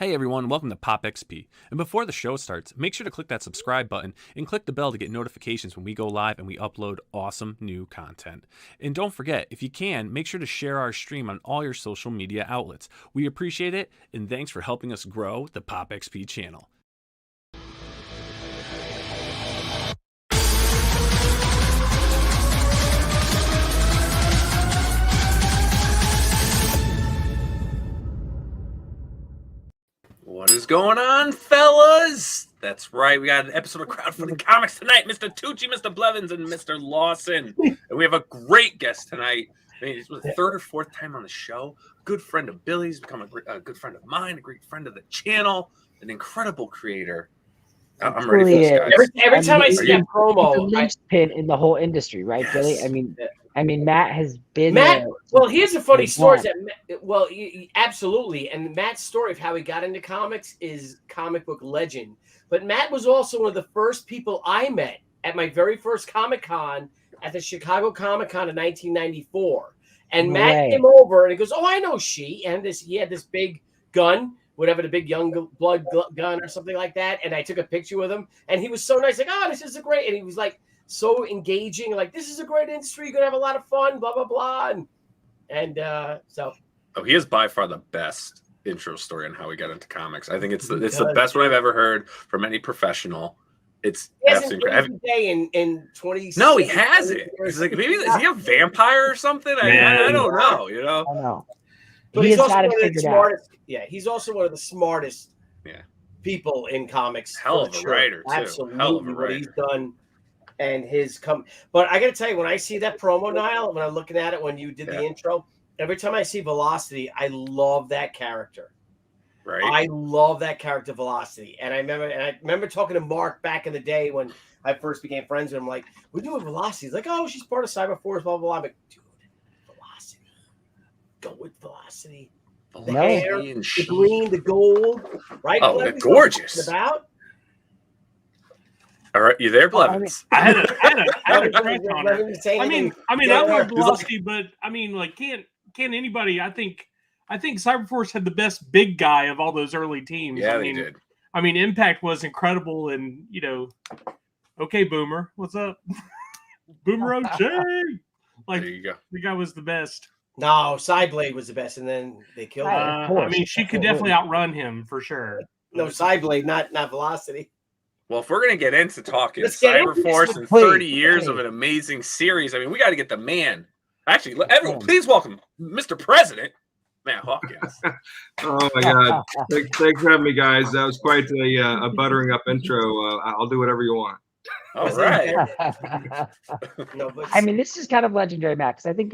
Hey everyone, welcome to Pop XP. And before the show starts, make sure to click that subscribe button and click the bell to get notifications when we go live and we upload awesome new content. And don't forget, if you can, make sure to share our stream on all your social media outlets. We appreciate it, and thanks for helping us grow the Pop XP channel. What is going on, fellas? That's right. We got an episode of Crowdfunding Comics tonight. Mr. Tucci, Mr. Blevins, and Mr. Lawson. And we have a great guest tonight. I mean, it's the third or fourth time on the show. A good friend of Billy's, become a good friend of mine, a great friend of the channel, an incredible creator. I'm ready for this, guys. Every time I see that promo, the linchpin in the whole industry, right, yes. Billy? I mean, Matt has been. Well, here's a funny story. Absolutely, and Matt's story of how he got into comics is comic book legend. But Matt was also one of the first people I met at my very first Comic-Con at the Chicago Comic-Con in 1994. And Matt came over and he goes, "Oh, I know she." And he had this big gun, whatever, the big young blood gun or something like that. And I took a picture with him, and he was so nice, like, "Oh, this is a great," and he was like so engaging, like, "This is a great industry, you're gonna have a lot of fun, blah blah blah." So he is by far the best intro story on how we got into comics. I think it's the best one I've ever heard from any professional. It's absolutely incredible. In 20. No, he has it. It's like, maybe is he a vampire or something? I don't know. You know. I know. But he's also one of the smartest. Yeah, he's also one of the smartest. Yeah. People in comics. Hell of a writer too. Absolutely, hell of a writer. What he's done. And but I got to tell you, when I see that promo, Nile, when I'm looking at it, when you did the intro, every time I see Velocity, I love that character. Right. I love that character, Velocity. And I remember talking to Mark back in the day when I first became friends with him. Like, we're doing Velocity. He's like, "Oh, she's part of Cyberforce, blah, blah, blah." I'm like, dude, Velocity. Go with Velocity. The hair, the green, the gold, right? Oh, they're gorgeous. About. All right, you there, Blevins? I had a crush on her. I mean, I love Velocity, but I mean, like, can't anybody? I think Cyberforce had the best big guy of all those early teams. Yeah, they did. I mean, Impact was incredible, and okay, Boomer, what's up? Boomer O'Shea. Like, there you go. The guy was the best. No, CYBLADE was the best, and then they killed him. I mean, she could definitely outrun him for sure. No, CYBLADE, not Velocity. Well, if we're going to get into talking Cyberforce and 30 years of an amazing series, I mean, we got to get the man. Actually, everyone, please welcome Mr. President, Matt Hawkins. Oh, my God. Thanks for having me, guys. That was quite a buttering up intro. I'll do whatever you want. All right. I mean, this is kind of legendary, Matt, because I think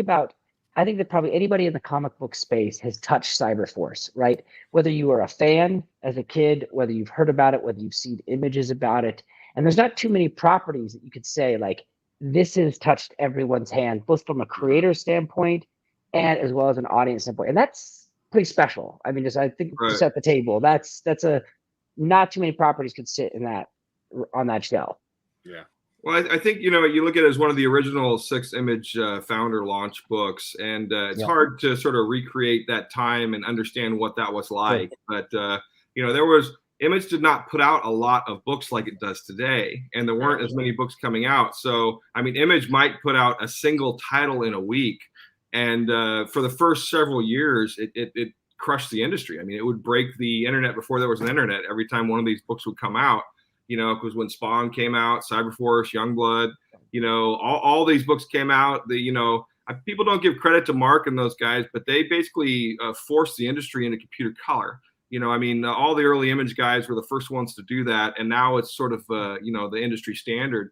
that probably anybody in the comic book space has touched Cyberforce, right? Whether you were a fan as a kid, whether you've heard about it, whether you've seen images about it. And there's not too many properties that you could say, like, this has touched everyone's hand, both from a creator standpoint and as well as an audience standpoint. And that's pretty special. I mean, just I think to set the table, that's not too many properties could sit on that shelf. Yeah. Well, I think, you look at it as one of the original 6-image founder launch books, and it's hard to sort of recreate that time and understand what that was like. But, Image did not put out a lot of books like it does today, and there weren't as many books coming out. So, I mean, Image might put out a single title in a week. And for the first several years, it crushed the industry. I mean, it would break the internet before there was an internet every time one of these books would come out. Because when Spawn came out, Cyberforce, Youngblood, all these books came out. People don't give credit to Mark and those guys, but they basically forced the industry into computer color. All the early Image guys were the first ones to do that, and now it's sort of the industry standard.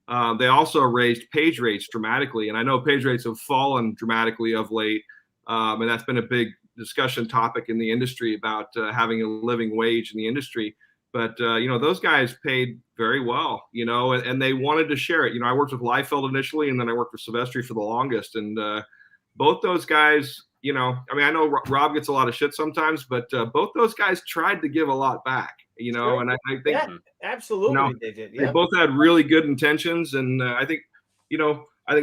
They also raised page rates dramatically, and I know page rates have fallen dramatically of late, and that's been a big discussion topic in the industry about having a living wage in the industry. But, those guys paid very well, and they wanted to share it. I worked with Liefeld initially, and then I worked with Silvestri for the longest. And both those guys, I know Rob gets a lot of shit sometimes, but both those guys tried to give a lot back, and I think absolutely they did. They both had really good intentions. And I think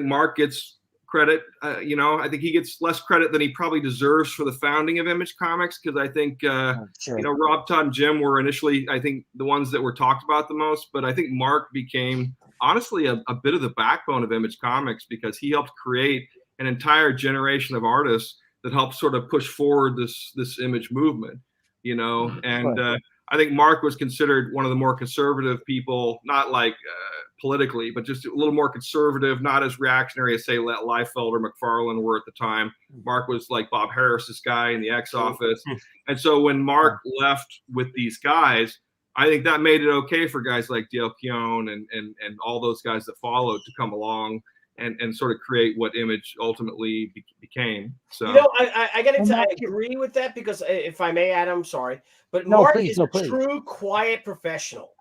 Mark gets credit. You know, I think he gets less credit than he probably deserves for the founding of Image Comics, because I think you know, Rob, Todd, and Jim were initially, I think, the ones that were talked about the most. But I think Marc became honestly a bit of the backbone of Image Comics, because he helped create an entire generation of artists that helped sort of push forward this image movement. You know, and I think Marc was considered one of the more conservative people, not like politically, but just a little more conservative, not as reactionary as, say, Liefeld or McFarlane were at the time. Marc was like Bob Harris's guy in the X office. And so when Marc left with these guys, I think that made it okay for guys like Dale Keown and all those guys that followed to come along and sort of create what Image ultimately became. So, you know, I got to I agree with that, because if I may, Adam, sorry, but Marc is a true quiet professional.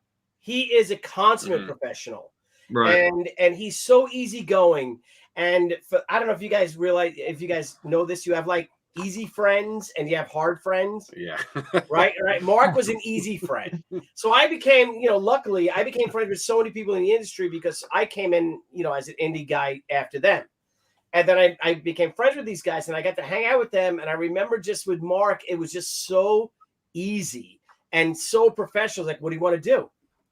He is a consummate professional, right? And he's so easygoing. And I don't know if you guys realize, if you guys know this, you have like easy friends and you have hard friends. Yeah. Right. Marc was an easy friend. So I became, you know, luckily I became friends with so many people in the industry, because I came in, you know, as an indie guy after them. And then I became friends with these guys, and I got to hang out with them. And I remember just with Marc, it was just so easy and so professional. Like, what do you want to do?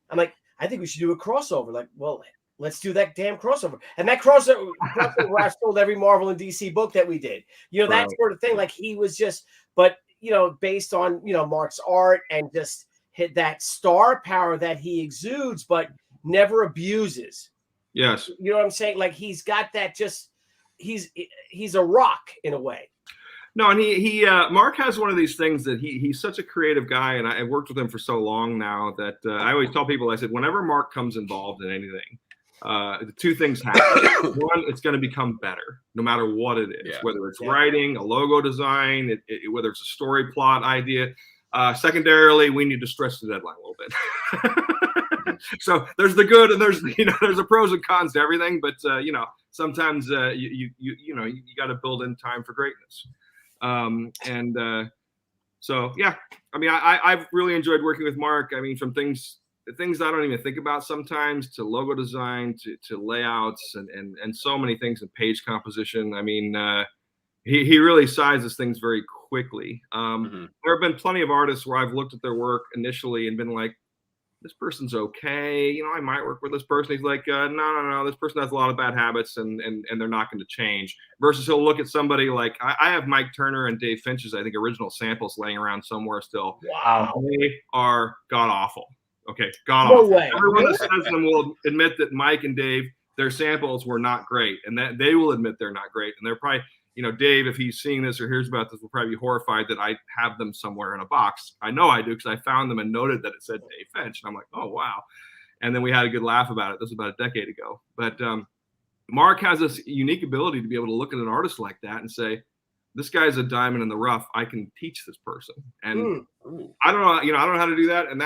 I'm like, I think we should do a crossover. Like, well, let's do that damn crossover. And that crossover I sold every Marvel and DC book that we did. You know, that sort of thing. Like, he was just, but, you know, based on, you know, Marc's art and just hit that star power that he exudes, but never abuses. Yes. You know what I'm saying? Like, he's got that just, he's a rock in a way. No, and Marc has one of these things that he's such a creative guy, and I've worked with him for so long now that I always tell people, I said, whenever Marc comes involved in anything, the two things happen. One, it's going to become better, no matter what it is, whether it's writing, a logo design, whether it's a story plot idea. Secondarily, we need to stretch the deadline a little bit. So there's the good and there's, you know, there's the pros and cons to everything, but you know, sometimes you got to build in time for greatness. So yeah, I mean, I've really enjoyed working with Marc. I mean, from things I don't even think about sometimes, to logo design, to layouts, and so many things in page composition. I mean, he really sizes things very quickly. There have been plenty of artists where I've looked at their work initially and been like, this person's okay, you know, I might work with this person. He's like, no, this person has a lot of bad habits and they're not going to change. Versus he'll look at somebody like, I have Mike Turner and Dave Finch's, I think, original samples laying around somewhere still. Wow. They are god awful. Okay, god awful. No way. Everyone that says them will admit that Mike and Dave, their samples were not great, and that they will admit they're not great. And they're probably, you know, Dave, if he's seeing this or hears about this, will probably be horrified that I have them somewhere in a box. I know I do, because I found them and noted that it said Dave Finch. And I'm like, oh, wow. And then we had a good laugh about it. This was about a decade ago. But Marc has this unique ability to be able to look at an artist like that and say, this guy's a diamond in the rough. I can teach this person. And I don't know, you know, I don't know how to do that. And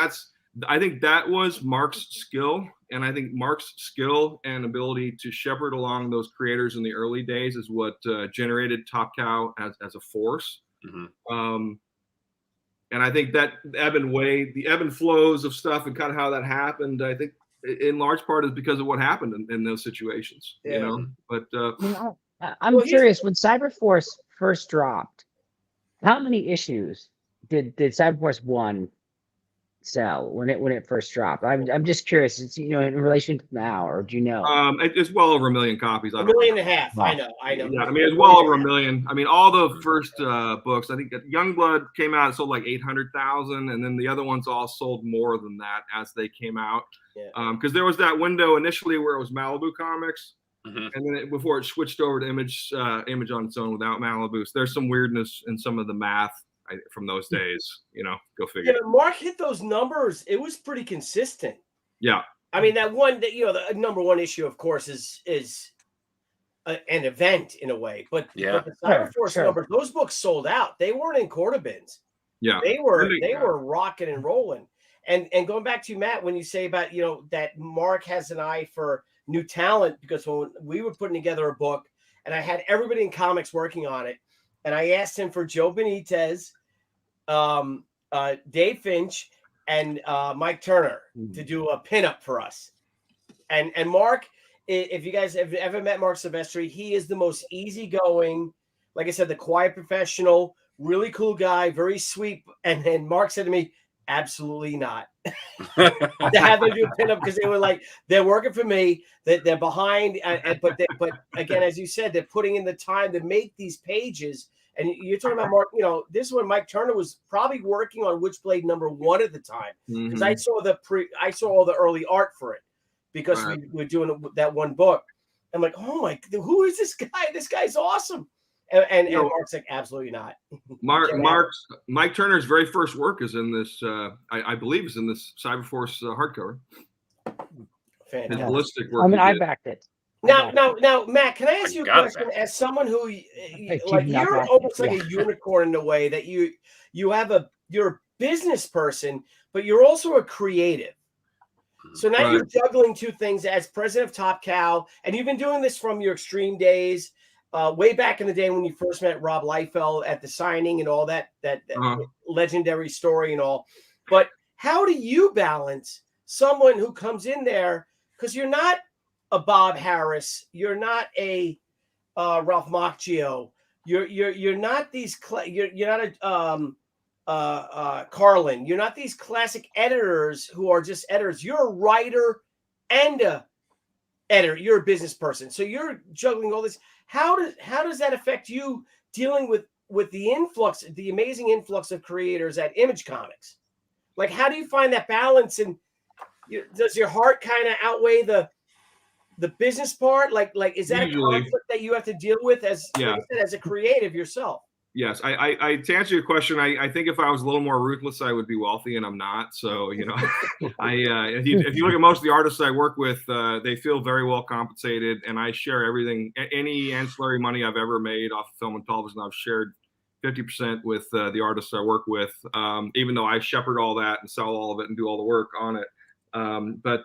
I think that was Marc's skill. And I think Marc's skill and ability to shepherd along those creators in the early days is what generated Top Cow as a force. And I think that the ebb and flows of stuff and kind of how that happened, I think in large part is because of what happened in those situations, you know. But I'm curious, when Cyberforce first dropped, how many issues did Cyberforce 1 sell when it first dropped? I'm just curious. It's, you know, in relation to now, or do you know? It's well over 1 million copies. A million and a half. Wow. I know. Yeah, I mean, it's well over 1 million. I mean, all the first books, I think Youngblood came out, it sold like 800,000, and then the other ones all sold more than that as they came out. Because there was that window initially where it was Malibu Comics, and then before it switched over to Image on its own without Malibu. So there's some weirdness in some of the math from those days, you know, go figure. Yeah, Marc hit those numbers. It was pretty consistent. Yeah. I mean, that one, that, you know, the number one issue, of course, is an event in a way. But the Cyberforce numbers, those books sold out. They weren't in quarter bins. Yeah. They were rocking and rolling. And going back to you, Matt, when you say about, you know, that Marc has an eye for new talent, because when we were putting together a book and I had everybody in comics working on it, and I asked him for Joe Benitez, Dave Finch, and Mike Turner to do a pinup for us. And Marc if you guys have ever met Marc Silvestri, he is the most easygoing, like I said, the quiet professional, really cool guy, very sweet. And then Marc said to me, absolutely not. To have them do a pinup because they were like, they're working for me, that they're behind, but again, as you said, they're putting in the time to make these pages. And you're talking about Marc, you know, this is when Mike Turner was probably working on Witchblade #1 at the time, because I saw all the early art for it, because we were doing that one book. I'm like, oh my, who is this guy? This guy's awesome. And Marc's like, absolutely not. Mike Turner's very first work is in this, I believe is in this Cyberforce hardcover. Fantastic. His ballistic work. I mean, I backed it. Now, Matt, can I ask you a question? As someone who, like, you're almost like a unicorn in a way that you're a business person, but you're also a creative. So now you're juggling two things as president of Top Cow, and you've been doing this from your extreme days, way back in the day when you first met Rob Liefeld at the signing and all that legendary story and all. But how do you balance someone who comes in there, because you're not a Bob Harris, you're not a Ralph Macchio, you're not these you're not a Carlin, you're not these classic editors who are just editors. You're a writer and a editor. You're a business person, so you're juggling all this. How does that affect you dealing with the amazing influx of creators at Image Comics? Like, how do you find that balance? And does your heart kind of outweigh the business part? Like is that usually a conflict that you have to deal with as a creative yourself? Yes, I to answer your question, I think if I was a little more ruthless, I would be wealthy, and I'm not. So, you know, if you look at most of the artists I work with, they feel very well compensated, and I share everything. Any ancillary money I've ever made off of film and television, I've shared 50% with the artists I work with, even though I shepherd all that and sell all of it and do all the work on it. But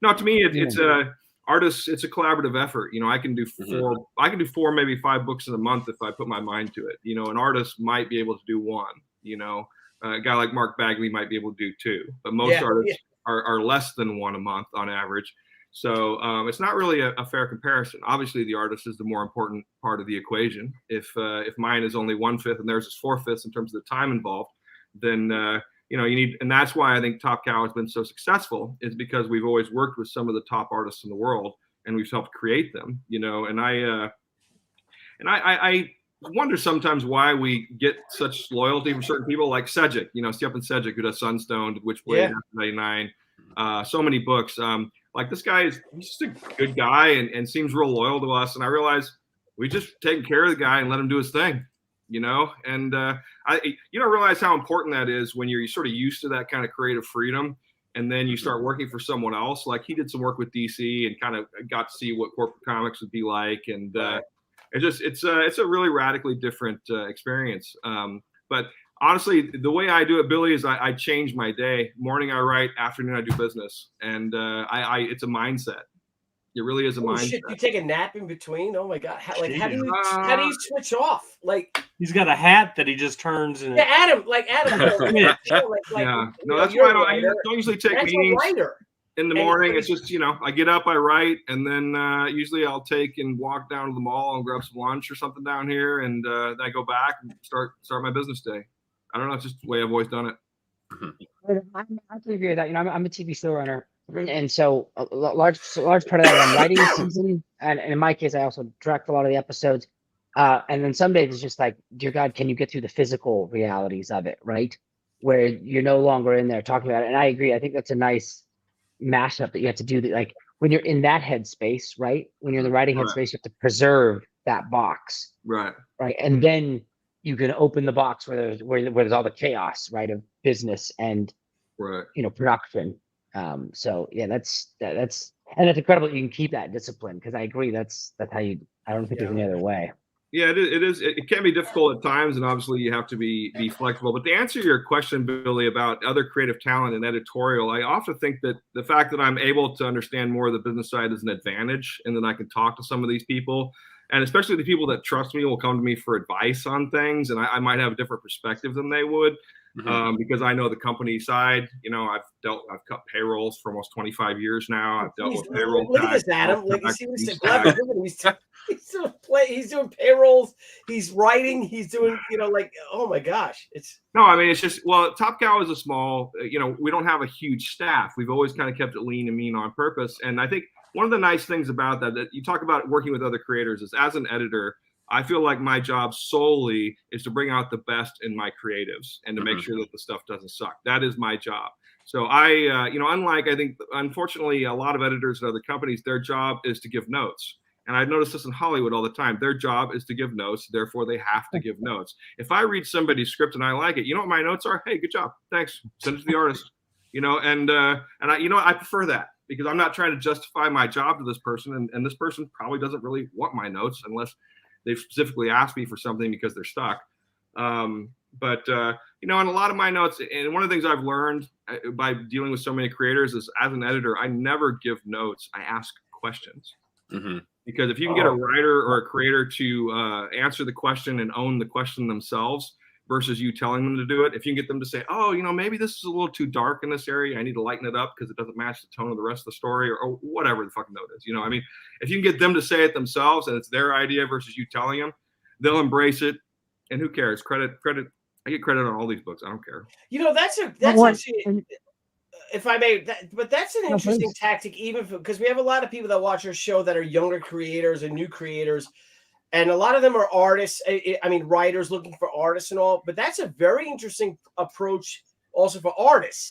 no, to me, it's a artists, it's a collaborative effort. You know, I can do four, maybe 5 books in a month if I put my mind to it. You know, an artist might be able to do 1. You know, a guy like Mark Bagley might be able to do 2, but most artists are less than 1 a month on average. So it's not really a fair comparison. Obviously, the artist is the more important part of the equation. If mine is only 1/5 and theirs is 4/5 in terms of the time involved, then you know, you need, and that's why I think Top Cow has been so successful, is because we've always worked with some of the top artists in the world, and we've helped create them. You know, and I wonder sometimes why we get such loyalty from certain people, like Sedgwick. You know, Stephen Sedgwick, who does Sunstone, Witchblade, 99, so many books. Like, this guy he's just a good guy and seems real loyal to us. And I realize we just taking care of the guy and let him do his thing, you know? And you don't realize how important that is when you're sort of used to that kind of creative freedom. And then you start working for someone else. Like, he did some work with DC and kind of got to see what corporate comics would be like. And it's a really radically different experience. But honestly, the way I do it, Billy, is I change my day. Morning I write, afternoon I do business, and it's a mindset. It really is a mindset. Shit, you take a nap in between? Oh my god! How do you switch off? Like, he's got a hat that he just turns. And Adam. No, that's why I don't usually take meetings in the morning. It's just, you know, I get up, I write, and then usually I'll take and walk down to the mall and grab some lunch or something down here, and then I go back and start my business day. I don't know. It's just the way I've always done it. I totally agree with that. You know, I'm a TV showrunner, and so a large part of that I'm writing season, and in my case, I also direct a lot of the episodes. And then some days it's just like, dear God, can you get through the physical realities of it, right? Where you're no longer in there talking about it. And I agree. I think that's a nice mashup that you have to do. That, like, when you're in that headspace, right? When you're in the writing headspace, you have to preserve that box, right? And then you can open the box where there's all the chaos, right, of business and you know, production. So yeah, that's and it's incredible that you can keep that discipline, because I agree that's how you. I don't think there's any other way. Yeah, it is. It can be difficult at times, and obviously you have to be flexible. But to answer your question, Billy, about other creative talent and editorial, I often think that the fact that I'm able to understand more of the business side is an advantage, and that I can talk to some of these people. And especially the people that trust me will come to me for advice on things, and I might have a different perspective than they would. Because I know the company side. You know, I've cut payrolls for almost 25 years now. I've dealt with payroll. Look at this, Adam. Like, you see what he's saying? He's doing payrolls. He's writing. He's doing, you know, like, oh my gosh, it's. No, I mean, it's just, well, Top Cow is a small. You know, we don't have a huge staff. We've always kind of kept it lean and mean on purpose. And I think one of the nice things about that you talk about working with other creators is, as an editor, I feel like my job solely is to bring out the best in my creatives and to make sure that the stuff doesn't suck. That is my job. So you know, unlike, I think, unfortunately, a lot of editors at other companies, their job is to give notes. And I've noticed this in Hollywood all the time. Their job is to give notes. Therefore, they have to give notes. If I read somebody's script and I like it, you know what my notes are? Hey, good job. Thanks. Send it to the artist. You know, and I, you know, I prefer that, because I'm not trying to justify my job to this person. And this person probably doesn't really want my notes unless they've specifically asked me for something because they're stuck. You know, and a lot of my notes, and one of the things I've learned by dealing with so many creators is, as an editor, I never give notes. I ask questions. Because if you can get a writer or a creator to answer the question and own the question themselves versus you telling them to do it, if you can get them to say, oh, you know, maybe this is a little too dark in this area, I need to lighten it up because it doesn't match the tone of the rest of the story, or whatever the fucking note is. You know, I mean, if you can get them to say it themselves and it's their idea versus you telling them, they'll embrace it. And who cares? Credit. I get credit on all these books. I don't care. You know, that's actually, if I may, but that's an interesting tactic, even because we have a lot of people that watch our show that are younger creators and new creators. And a lot of them are artists, I mean, writers looking for artists and all. But that's a very interesting approach also for artists.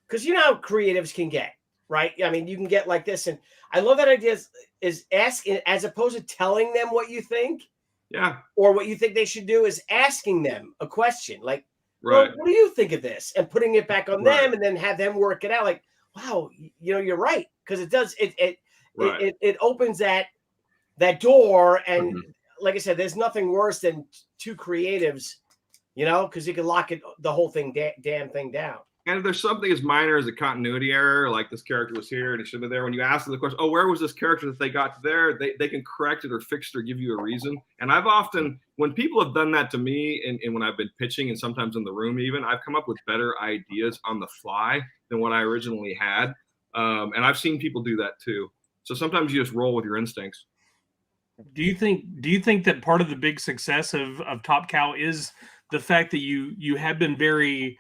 Because you know how creatives can get, right? I mean, you can get like this. And I love that idea is asking, as opposed to telling them what you think. Yeah. Or what you think they should do, is asking them a question. Like, right. Well, what do you think of this? And putting it back on them, and then have them work it out. Like, wow, you know, you're right. Because it does, it opens that door, and like I said, there's nothing worse than two creatives, you know, because you can lock the whole thing, damn thing down. And if there's something as minor as a continuity error, like this character was here and it should have been there, when you ask them the question, oh, where was this character that they got to there? They can correct it or fix it or give you a reason. And I've often, when people have done that to me, and when I've been pitching and sometimes in the room even, I've come up with better ideas on the fly than what I originally had. And I've seen people do that too. So sometimes you just roll with your instincts. Do you think that part of the big success of Top Cow is the fact that you have been very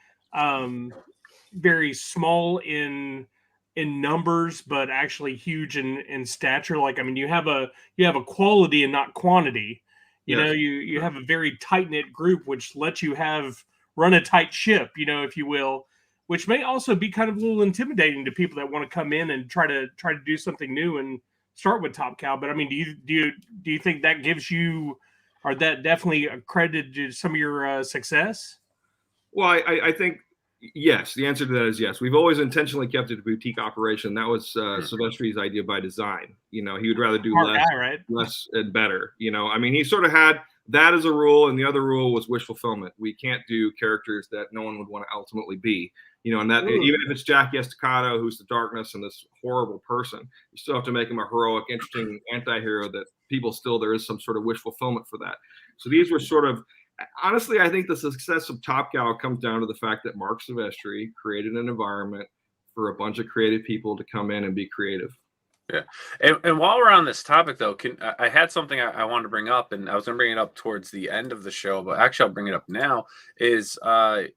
very small in numbers, but actually huge in stature? Like, I mean, you have a quality and not quantity. You know, you have a very tight knit group, which lets you run a tight ship, you know, if you will, which may also be kind of a little intimidating to people that want to come in and try to do something new and start with Top Cow. But I mean, do you think that gives you, or that definitely accredited to some of your success? Well, I think yes. The answer to that is yes. We've always intentionally kept it a boutique operation. That was Silvestri's idea by design. You know, he would rather do less and better. You know, I mean, he sort of had that as a rule, and the other rule was wish fulfillment. We can't do characters that no one would want to ultimately be. You know, and that even if it's Jackie Estacado, who's the darkness and this horrible person, you still have to make him a heroic, interesting anti-hero that people still, there is some sort of wish fulfillment for that. So these were sort of, honestly, I think the success of Top Cow comes down to the fact that Marc Silvestri created an environment for a bunch of creative people to come in and be creative. Yeah. And while we're on this topic, though, I had something I wanted to bring up, and I was going to bring it up towards the end of the show, but actually I'll bring it up now, is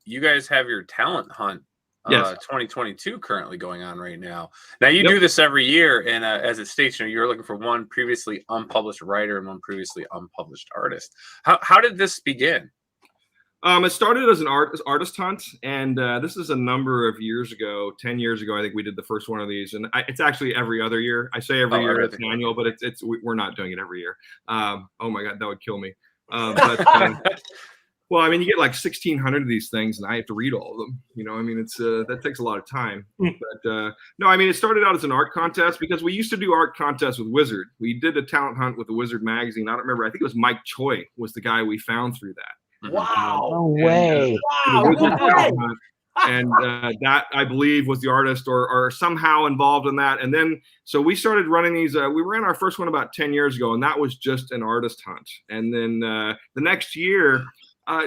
you guys have your talent hunt 2022 currently going on right now. Now, you do this every year, and as it states, you know, you're looking for one previously unpublished writer and one previously unpublished artist. How did this begin? It started as an artist hunt, and this is a number of years ago, 10 years ago, I think we did the first one of these, and it's actually every other year. I say every year, it's annual, but we're not doing it every year. Oh my God, that would kill me. Well, I mean, you get like 1,600 of these things, and I have to read all of them. You know, I mean, it's that takes a lot of time. But no, I mean, it started out as an art contest because we used to do art contests with Wizard. We did a talent hunt with the Wizard magazine. I don't remember. I think it was Mike Choi was the guy we found through that. Wow! No way! Wow! And that, I believe, was the artist or somehow involved in that. And then, so we started running these. We ran our first one about 10 years ago, and that was just an artist hunt. And then the next year,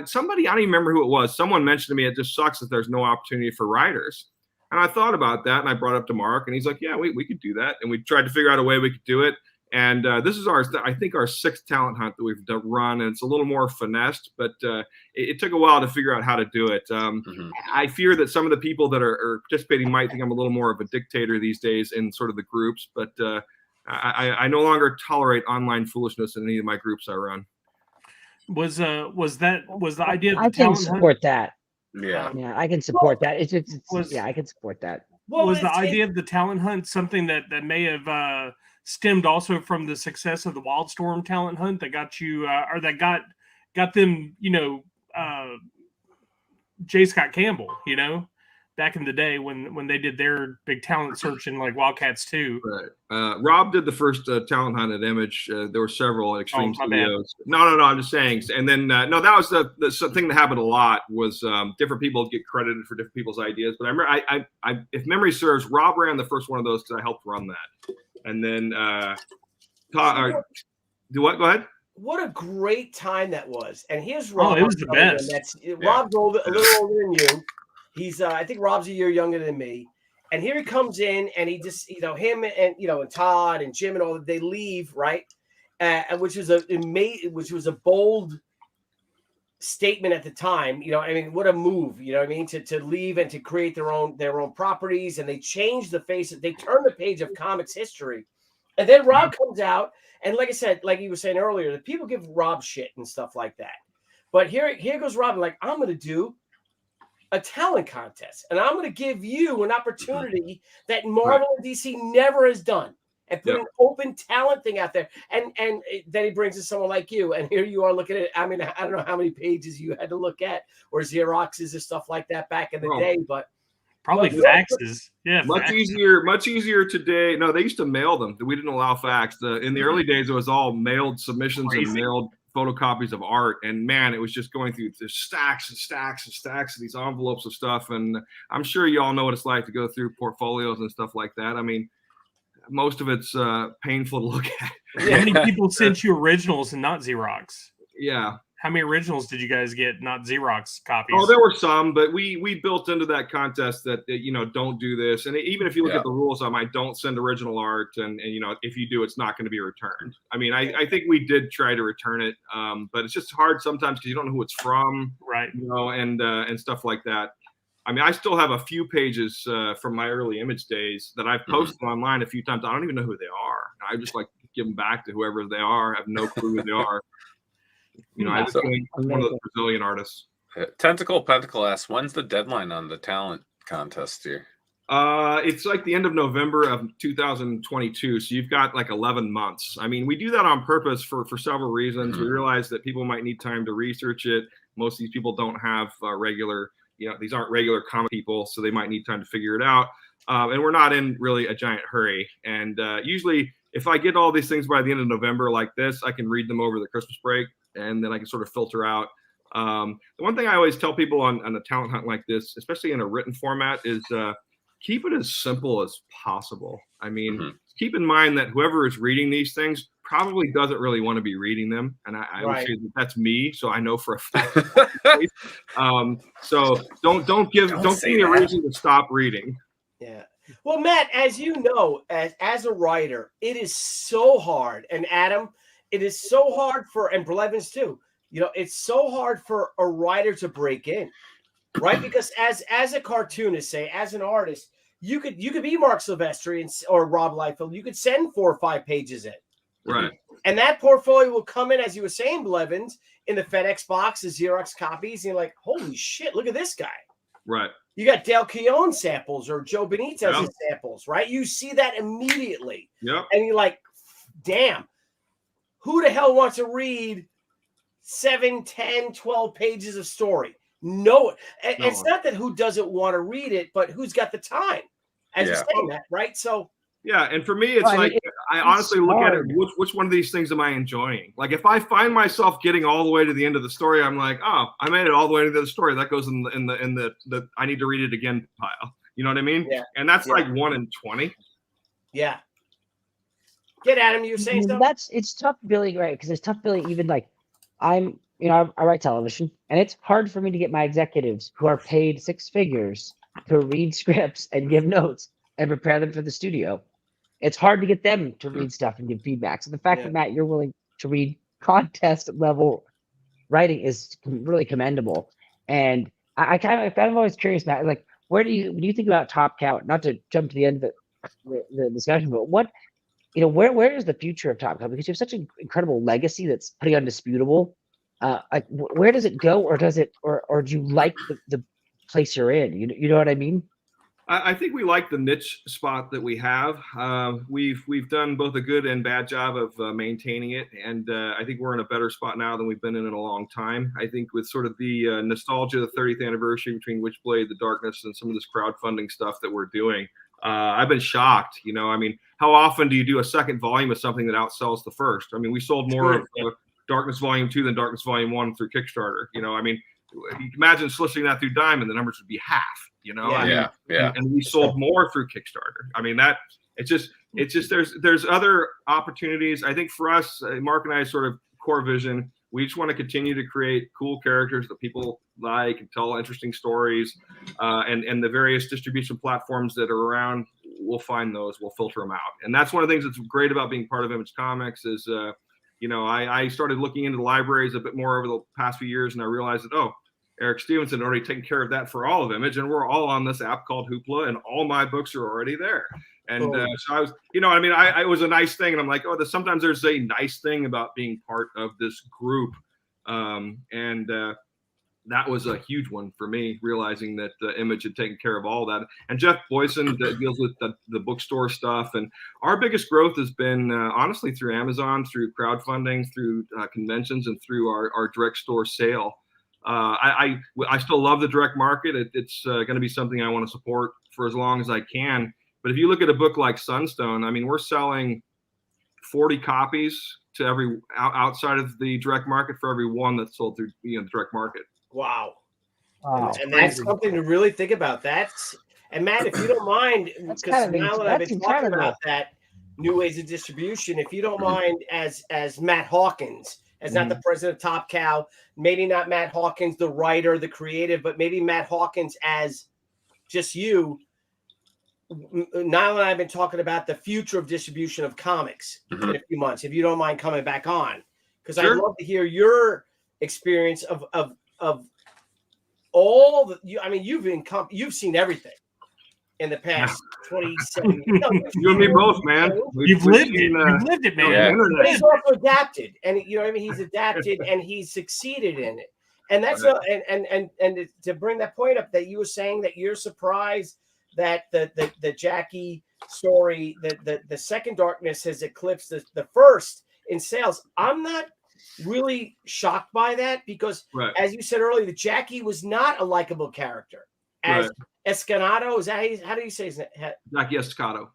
somebody, I don't even remember who it was, someone mentioned to me, it just sucks that there's no opportunity for writers. And I thought about that, and I brought it up to Mark, and he's like, yeah, we could do that. And we tried to figure out a way we could do it. And this is I think our 6th talent hunt that we've run, and it's a little more finessed, but it took a while to figure out how to do it. I fear that some of the people that are participating might think I'm a little more of a dictator these days in sort of the groups, but I no longer tolerate online foolishness in any of my groups I run. Was the idea of the I can talent support hunt, that. Yeah. Yeah, I can support that. Yeah, I can support that. Was the idea of the talent hunt something that may have stemmed also from the success of the Wildstorm talent hunt that got you, or that got them, J. Scott Campbell, back in the day when they did their big talent search in like Wildcats 2. Right. Rob did the first talent hunt at Image. There were several at Extreme Studios. Bad. No, I'm just saying. And then no, that was the thing that happened a lot was different people get credited for different people's ideas. But I remember, I if memory serves, Rob ran the first one of those because I helped run that. And then do what? Go ahead. What a great time that was. And here's Rob. Oh, it was the best. Rob's a little older than you. He's I think Rob's a year younger than me. And here he comes in, and he just, him and and Todd and Jim and all, they leave, right? Which was a bold statement at the time. What a move, to leave and to create their own properties. And they changed the face, they turned the page of comics history. And then Rob comes out, and like I said, like you were saying earlier, the people give Rob shit and stuff like that. But here goes Rob, like, I'm going to do a talent contest, and I'm going to give you an opportunity that Marvel and DC never has done, and put an open talent thing out there. And then he brings in someone like you, and here you are looking at it. I mean, I don't know how many pages you had to look at, or Xeroxes or stuff like that back in the day, but probably faxes. Yeah, much easier today. No, they used to mail them. We didn't allow fax. In the early days, it was all mailed submissions and mailed photocopies of art, and man, it was just going through the stacks and stacks and stacks of these envelopes of stuff. And I'm sure you all know what it's like to go through portfolios and stuff like that. I mean, most of it's painful to look at. How many people sent you originals and not Xerox? Yeah. How many originals did you guys get, not Xerox copies? Oh, there were some, but we built into that contest that don't do this. And even if you look at the rules, I don't send original art, and if you do, it's not going to be returned. I mean, I think we did try to return it, but it's just hard sometimes because you don't know who it's from, right? And stuff like that. I mean, I still have a few pages from my early Image days that I've posted online a few times. I don't even know who they are. I just like give them back to whoever they are. I have no clue who they are. I was one of those Brazilian artists. Tentacle Pentacle asks, when's the deadline on the talent contest here? It's like the end of November of 2022. So you've got like 11 months. I mean, we do that on purpose for several reasons. We realize that people might need time to research it. Most of these people don't have regular, these aren't regular comic people, so they might need time to figure it out. And we're not in really a giant hurry. And usually if I get all these things by the end of November like this, I can read them over the Christmas break, and then I can sort of filter out. The one thing I always tell people on a talent hunt like this, especially in a written format, is keep it as simple as possible. I mean, keep in mind that whoever is reading these things probably doesn't really want to be reading them. And I would say that's me. So I know for a fact. So don't give me a reason to stop reading. Yeah. Well, Matt, as you know, as a writer, it is so hard. And Adam, it is so hard and Blevins too. It's so hard for a writer to break in, right? Because as a cartoonist, say, as an artist, you could be Marc Silvestri or Rob Liefeld. You could send 4 or 5 pages in, right? And that portfolio will come in, as you were saying, Blevins, in the FedEx box, the Xerox copies. And you're like, holy shit, look at this guy, right? You got Dale Keown samples or Joe Benitez samples, right? You see that immediately, and you're like, damn. Who the hell wants to read 7, 10, 12 pages of story? No. It's not that who doesn't want to read it, but who's got the time, as you're saying that, right? So Yeah, and for me, it's Well, I like mean, I honestly look at it. hard. Which one of these things am I enjoying? Like, if I find myself getting all the way to the end of the story, I'm like, oh, I made it all the way to the story. That goes in the I need to read it again pile. You know what I mean? Yeah. And that's like 1 in 20. Yeah. Get Adam, you were saying something? It's tough billing, right? Because it's tough billing. Even like I write television, and it's hard for me to get my executives who are paid 6 figures to read scripts and give notes and prepare them for the studio. It's hard to get them to read stuff and give feedback. So the fact that, Matt, you're willing to read contest level writing is really commendable. And I'm always curious, Matt, like, when you think about Top Cow, not to jump to the end of the discussion, but where is the future of Top Cow? Because you have such an incredible legacy that's pretty undisputable. Like, where does it go, or do you like the place you're in? You know what I mean? I think we like the niche spot that we have. We've done both a good and bad job of maintaining it, and I think we're in a better spot now than we've been in a long time. I think with sort of the nostalgia of the 30th anniversary between Witchblade, The Darkness, and some of this crowdfunding stuff that we're doing, I've been shocked. I mean, how often do you do a second volume of something that outsells the first? I mean, we sold more of Darkness Volume 2 than Darkness Volume 1 through Kickstarter. I mean, you can imagine soliciting that through Diamond, the numbers would be half. Yeah. And we sold more through Kickstarter. I mean, it's just there's other opportunities. I think for us, Mark and I's sort of core vision, we just want to continue to create cool characters that people like and tell interesting stories, and the various distribution platforms that are around, we'll find those, we'll filter them out. And that's one of the things that's great about being part of Image Comics is, I started looking into the libraries a bit more over the past few years, and I realized that, Eric Stevenson already taken care of that for all of Image, and we're all on this app called Hoopla, and all my books are already there. And so I was, it was a nice thing, and I'm like, sometimes there's a nice thing about being part of this group, and that was a huge one for me, realizing that Image had taken care of all that. And Jeff Boyson deals with the bookstore stuff, and our biggest growth has been honestly through Amazon, through crowdfunding, through conventions, and through our direct store sale. I still love the direct market. It's going to be something I want to support for as long as I can. But if you look at a book like Sunstone, I mean, we're selling 40 copies to every outside of the direct market for every one that's sold through the direct market. Wow. And that's something to really think about. And Matt, if you don't mind, because Nile and I've been talking about that new ways of distribution. If you don't mind, as Matt Hawkins, as not the president of Top Cow, maybe not Matt Hawkins, the writer, the creative, but maybe Matt Hawkins as just you. Nile and I have been talking about the future of distribution of comics in a few months. If you don't mind coming back on, because I'd love to hear your experience of all the. I mean, you've seen everything in the past 27 years. You and me both, man. You've lived it. You've lived it, man. Yeah. But he's also adapted, and he's adapted and he's succeeded in it. And that's and to bring that point up, that you were saying that you're surprised that the Jackie story, the second Darkness has eclipsed the first in sales. I'm not really shocked by that because, as you said earlier, the Jackie was not a likable character. As Escanado, is that how do you say his name? Jackie Escanado.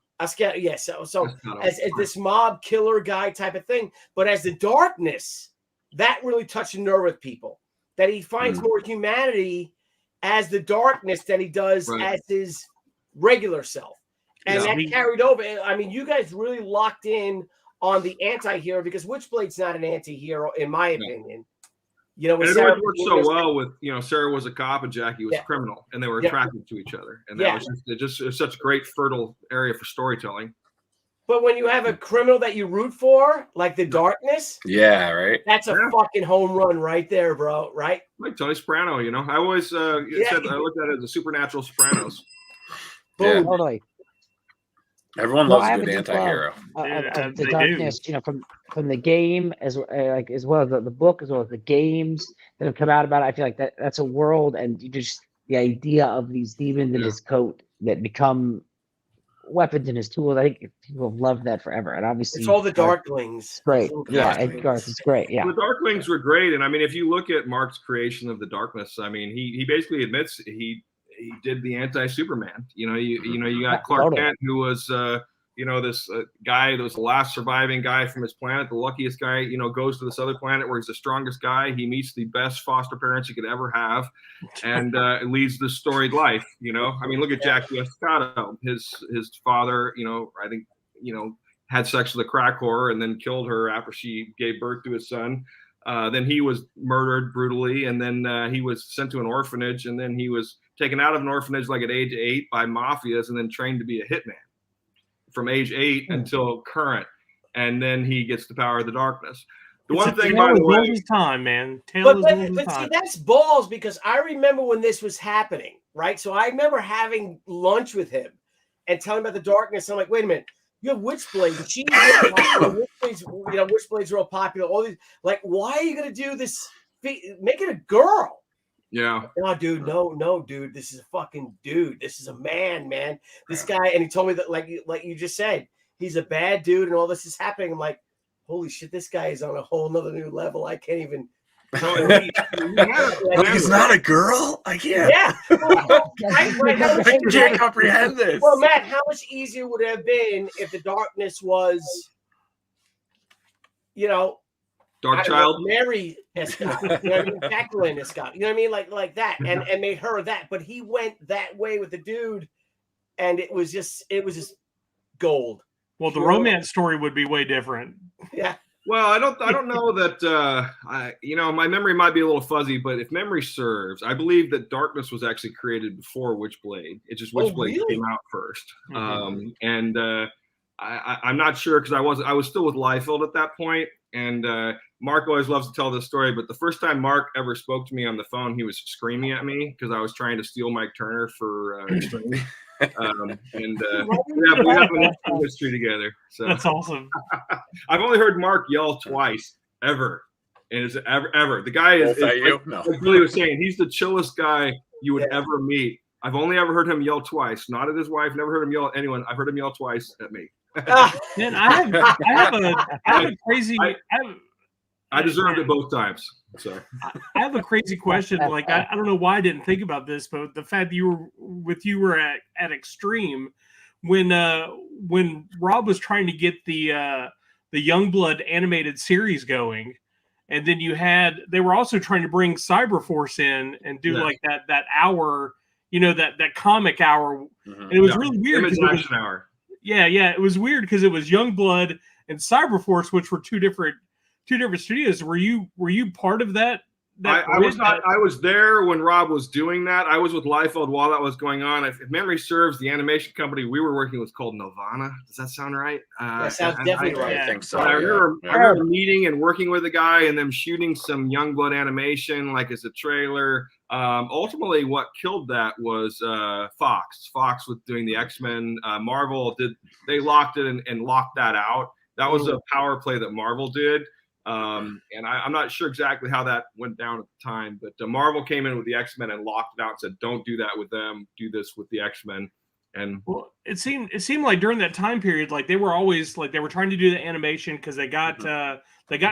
Yes. So as this mob killer guy type of thing, but as the Darkness, that really touched a nerve with people. That he finds more humanity as the Darkness than he does as his regular self, and that carried over. I mean, you guys really locked in on the anti-hero because Witchblade's not an anti-hero in my opinion. And it always worked so well with Sarah was a cop and Jackie was a criminal, and they were attracted to each other, and that was just such a great fertile area for storytelling. But when you have a criminal that you root for, like the Darkness, that's a fucking home run right there, bro. Right? Like Tony Soprano, I always said I looked at it as a supernatural Sopranos. Boom. Totally. Everyone loves a good anti-hero. The Darkness, from the game as well as the book, as well as the games that have come out about it. I feel like that's a world, and just the idea of these demons in his coat that become weapons in his tools. I think people have loved that forever, and obviously it's all the Darklings. Great, and Garth is great. Yeah, the Darklings were great, and I mean, if you look at Mark's creation of the Darkness, I mean, he basically admits he did the anti-Superman. You got Clark Kent, who was this guy that was the last surviving guy from his planet, the luckiest guy, goes to this other planet where he's the strongest guy. He meets the best foster parents he could ever have, and leads the storied life. I mean, look at Jack Scotto. His father, I think, had sex with a crack whore and then killed her after she gave birth to his son. Then he was murdered brutally, and then he was sent to an orphanage, and then he was taken out of an orphanage like at age 8 by mafias, and then trained to be a hitman from age 8 until current, and then he gets the power of the darkness. The one thing, by the way, time, man. But see, that's balls, because I remember when this was happening, right? So I remember having lunch with him and telling him about the darkness. I'm like, wait a minute. You have Witchblade. She's Witchblade's real popular. All these, like, why are you gonna do this? Make it a girl. Yeah. No, dude. No, dude. This is a fucking dude. This is a man. This guy, and he told me that, like you just said, he's a bad dude, and all this is happening. I'm like, holy shit, this guy is on a whole nother new level. I can't even. He's not a girl. I can't. Yeah, I can't comprehend this. Well, Matt, how much easier would it have been if the darkness was, Dark Child, Mary Escott, Jacqueline Escott, you know what I mean, like that, and made her that. But he went that way with the dude, and it was just gold. Well, the romance story would be way different. Yeah. Well, I don't know that my memory might be a little fuzzy, but if memory serves, I believe that Darkness was actually created before Witchblade. It's just Witchblade came out first. And I'm not sure, because I was still with Liefeld at that point, and Mark always loves to tell this story, but the first time Mark ever spoke to me on the phone, he was screaming at me because I was trying to steal Mike Turner for Extreme. We have an history together. So that's awesome. I've only heard Mark yell twice ever, and it's ever. The guy is like Billy was saying, he's the chillest guy you would ever meet. I've only ever heard him yell twice, not at his wife. Never heard him yell at anyone. I've heard him yell twice at me. Man, I have a crazy. I deserved it both times. So I have a crazy question. Like, I don't know why I didn't think about this, but the fact that you were at Extreme when Rob was trying to get the Youngblood animated series going, and then they were also trying to bring Cyberforce in and do like that hour, that comic hour, and it was really weird. Image action hour. Yeah, it was weird because it was Youngblood and Cyberforce, which were two different studios. Were you part of that? I was not. I was there when Rob was doing that. I was with Liefeld while that was going on. If memory serves, the animation company we were working with called Nirvana. Does that sound right? That sounds definitely right. I think so. I remember meeting and working with a guy and them shooting some Youngblood animation, like as a trailer. Ultimately, what killed that was Fox. Fox was doing the X-Men. Marvel they locked it and locked that out. That was a power play that Marvel did. And I'm not sure exactly how that went down at the time, but Marvel came in with the X-Men and locked it out and said, don't do that with them, do this with the X-Men. And it seemed like during that time period, like they were always like, they were trying to do the animation because they got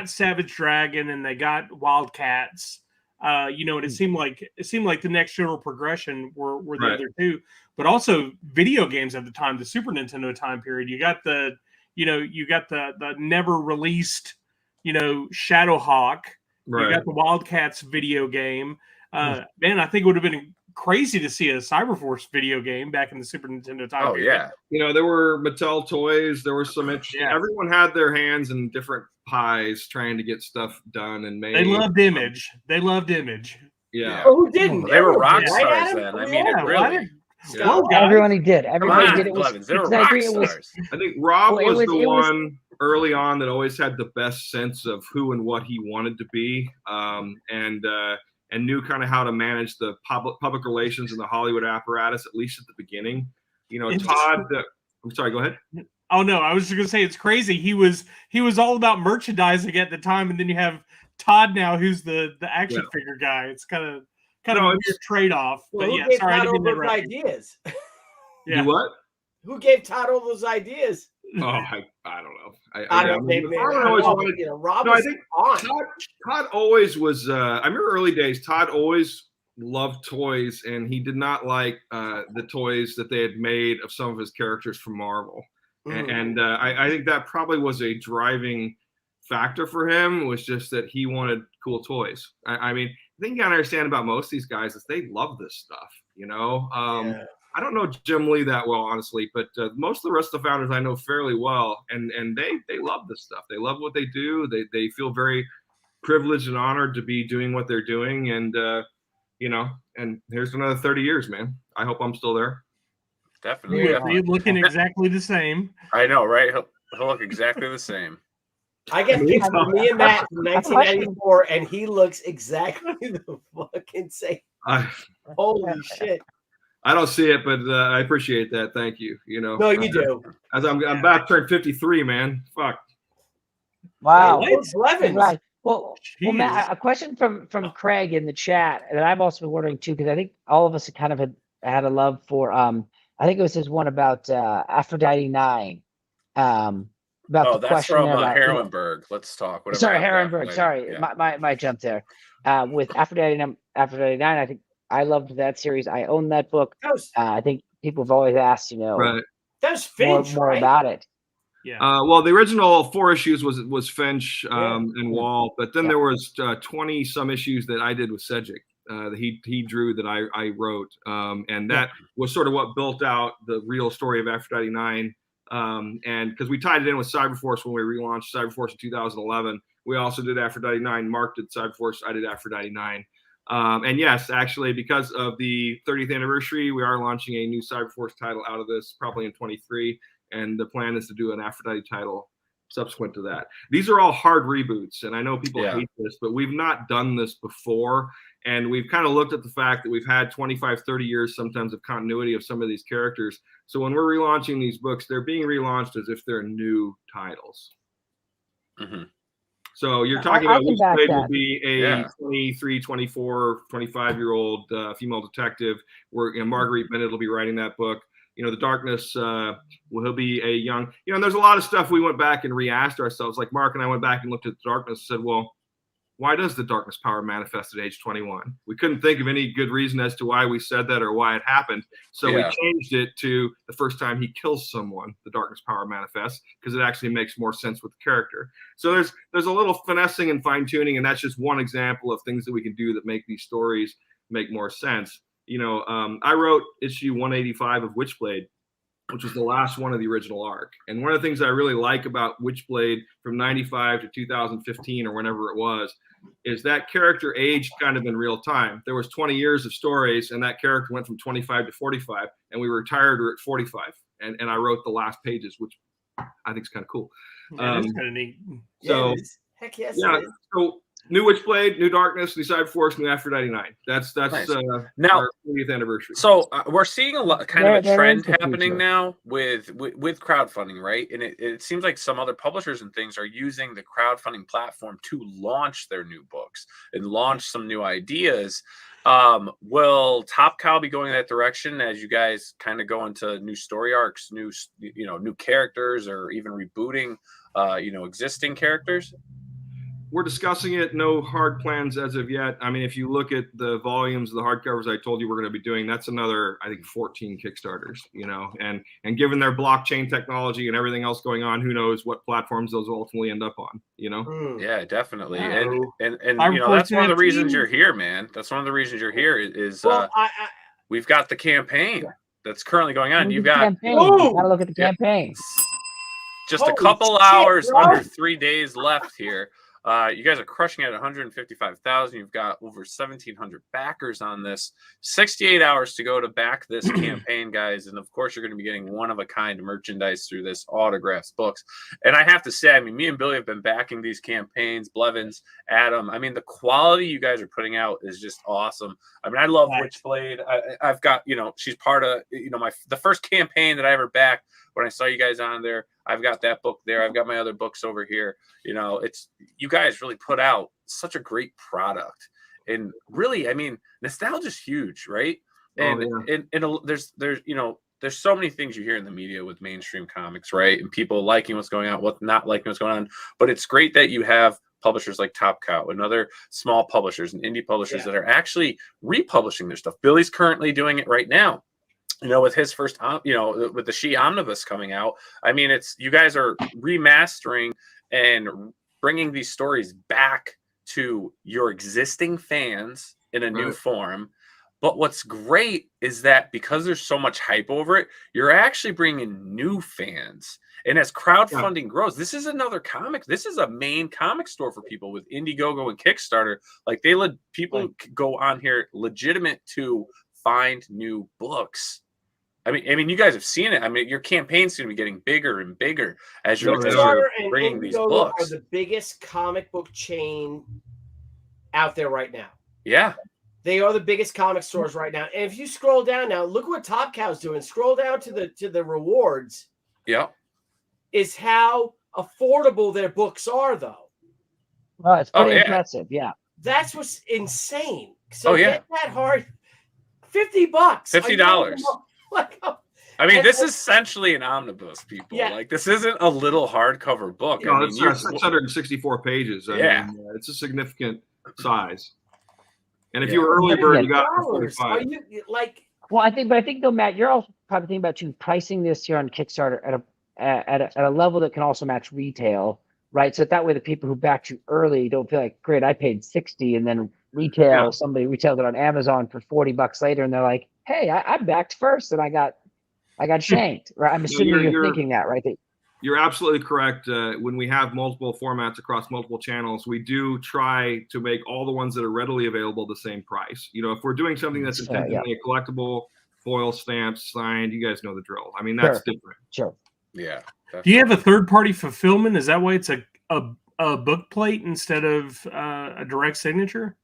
Savage Dragon and they got Wildcats, and it seemed like the next general progression were the other two, but also video games at the time, the Super Nintendo time period, you got the never released, Shadowhawk. You got the Wildcats video game. Man, I think it would have been crazy to see a Cyberforce video game back in the Super Nintendo time. Oh yeah. There were Mattel toys. There were some interesting. Yeah. Everyone had their hands in different pies trying to get stuff done and made. They loved Image. Yeah. Oh, who didn't? They were rock stars then. I mean, it really. Everybody did. Everybody did. It was. They were rock stars. I think Rob was the one early on that always had the best sense of who and what he wanted to be, and knew kind of how to manage the public relations and the Hollywood apparatus, at least at the beginning. Todd. I'm sorry. Go ahead. Oh no, I was just gonna say it's crazy. He was all about merchandising at the time, and then you have Todd now, who's the action figure guy. It's kind of a weird trade-off. Well, but yeah, sorry, I didn't mean to interrupt you. Ideas. Yeah. You what? Who gave Todd all those ideas? Oh, I don't know. I don't know. Rob was Todd always was. I remember early days. Todd always loved toys, and he did not like the toys that they had made of some of his characters from Marvel. And I think that probably was a driving factor for him, was just that he wanted cool toys. I mean, the thing you gotta understand about most of these guys is they love this stuff, you know. I don't know Jim Lee that well, honestly, but most of the rest of the founders I know fairly well, and they love this stuff. They love what they do. They feel very privileged and honored to be doing what they're doing, and you know, and here's another 30 years, man. I hope I'm still there. Definitely. He's looking exactly the same. I know, right? He'll look exactly the same. I get pictures of me and Matt from 1994, and he looks exactly the fucking same. Holy shit! I don't see it, but I appreciate that. Thank you. You know, no, you do. As I'm about to turn 53, man. Fuck. Wow. Blevins. Right. Well, Matt, a question from Craig in the chat that I've also been wondering too, because I think all of us kind of had a love for. I think it was his one about Aphrodite 9. About the that's question from about Herrenberg. Let's talk. Sorry, Herrenberg. Sorry, yeah. my jump there. With Aphrodite 9, I think I loved that series. I own that book. I think people have always asked, you know, right. That's Finch, more right? about it. Yeah. Well, the original 4 issues was Finch and Wall, but then there was 20 some issues that I did with Sedgwick. He drew that I wrote, and that was sort of what built out the real story of Aphrodite 9. And because we tied it in with Cyberforce when we relaunched Cyberforce in 2011, we also did Aphrodite 9. Marc did Cyberforce, I did Aphrodite 9. And yes, actually, because of the 30th anniversary, we are launching a new Cyberforce title out of this, probably in 23. And the plan is to do an Aphrodite title subsequent to that. These are all hard reboots, and I know people hate this, but we've not done this before. And we've kind of looked at the fact that we've had 25, 30 years sometimes of continuity of some of these characters. So when we're relaunching these books, they're being relaunched as if they're new titles. Mm-hmm. So you're talking about Witchblade will be a 23, 24, 25-year-old female detective where Marguerite Bennett will be writing that book. You know, the Darkness, he'll be a young, you know, and there's a lot of stuff we went back and re-asked ourselves. Like Marc and I went back and looked at the Darkness and said, well, why does the Darkness power manifest at age 21? We couldn't think of any good reason as to why we said that or why it happened. So we changed it to the first time he kills someone, the Darkness power manifests, because it actually makes more sense with the character. So there's a little finessing and fine tuning, and that's just one example of things that we can do that make these stories make more sense. You know, I wrote issue 185 of Witchblade, which was the last one of the original arc. And one of the things I really like about Witchblade from 95 to 2015 or whenever it was, is that character aged kind of in real time. There was 20 years of stories, and that character went from 25 to 45, and we retired her at 45. And I wrote the last pages, which I think is kind of cool. That's kind of neat. So, heck yes. Yeah. So, new Witchblade, new Darkness, new Cyberforce, new Aphrodite 9. That's nice. Now our 30th anniversary. So we're seeing a lot, kind of a trend happening now with crowdfunding, right? And it seems like some other publishers and things are using the crowdfunding platform to launch their new books and launch some new ideas. Will Top Cow be going in that direction as you guys kind of go into new story arcs, new characters, or even rebooting, existing characters? We're discussing it. No hard plans as of yet. I mean, if you look at the volumes of the hardcovers I told you we're going to be doing, that's another, I think, 14 Kickstarters, you know, and given their blockchain technology and everything else going on, who knows what platforms those will ultimately end up on, you know? Yeah, definitely. And that's one of the reasons you're here, man. That's one of the reasons you're here is we've got the campaign that's currently going on. You've got gotta look at the campaign. Just a couple hours, under 3 days left here. You guys are crushing it at 155,000. You've got over 1,700 backers on this. 68 hours to go to back this campaign, guys. And of course, you're going to be getting one-of-a-kind merchandise through this, autographs, books. And I have to say, I mean, me and Billy have been backing these campaigns. Blevins, Adam. I mean, the quality you guys are putting out is just awesome. I mean, I love Witchblade. I've got, she's part of, the first campaign that I ever backed. When I saw you guys on there, I've got that book there. I've got my other books over here. It's you guys really put out such a great product, and really, I mean, nostalgia's huge, right? And there's so many things you hear in the media with mainstream comics, right? And people liking what's going on, not liking what's going on. But it's great that you have publishers like Top Cow and other small publishers and indie publishers that are actually republishing their stuff. Billy's currently doing it right now. you know, with his first, you know, with the She Omnibus coming out, I mean, it's, you guys are remastering and bringing these stories back to your existing fans in a new form. But what's great is that because there's so much hype over it, you're actually bringing new fans. And as crowdfunding grows, this is another comic. This is a main comic store for people with Indiegogo and Kickstarter. Like people go on here legitimate to find new books. I mean, you guys have seen it. I mean, your campaign's going to be getting bigger and bigger as you're bringing these books. Are the biggest comic book chain out there right now. Yeah. They are the biggest comic stores right now. And if you scroll down now, look what Top Cow's doing. Scroll down to the rewards. Yeah. Is how affordable their books are, though. Well, it's pretty impressive. Yeah. That's what's insane. So get that hard. $50. $50. I mean, this is essentially an omnibus, people. Yeah. Like, this isn't a little hardcover book. No, I mean, it's 664 pages. I mean, it's a significant size. And if you were early bird, you got it for 45. Are you like? Well, I think though, Matt, you're also probably thinking about pricing this here on Kickstarter at a level that can also match retail, right? So that way, the people who backed you early don't feel like, great, I paid 60, and then somebody retailed it on Amazon for $40 later, and they're like, hey, I backed first, and I got shanked, right? I'm assuming you're thinking that, right? You're absolutely correct. When we have multiple formats across multiple channels, we do try to make all the ones that are readily available the same price. You know, if we're doing something that's intentionally a collectible, foil stamped, signed, you guys know the drill. I mean, that's different. Sure. Yeah. Do you have a third-party fulfillment? Is that why it's a book plate instead of a direct signature?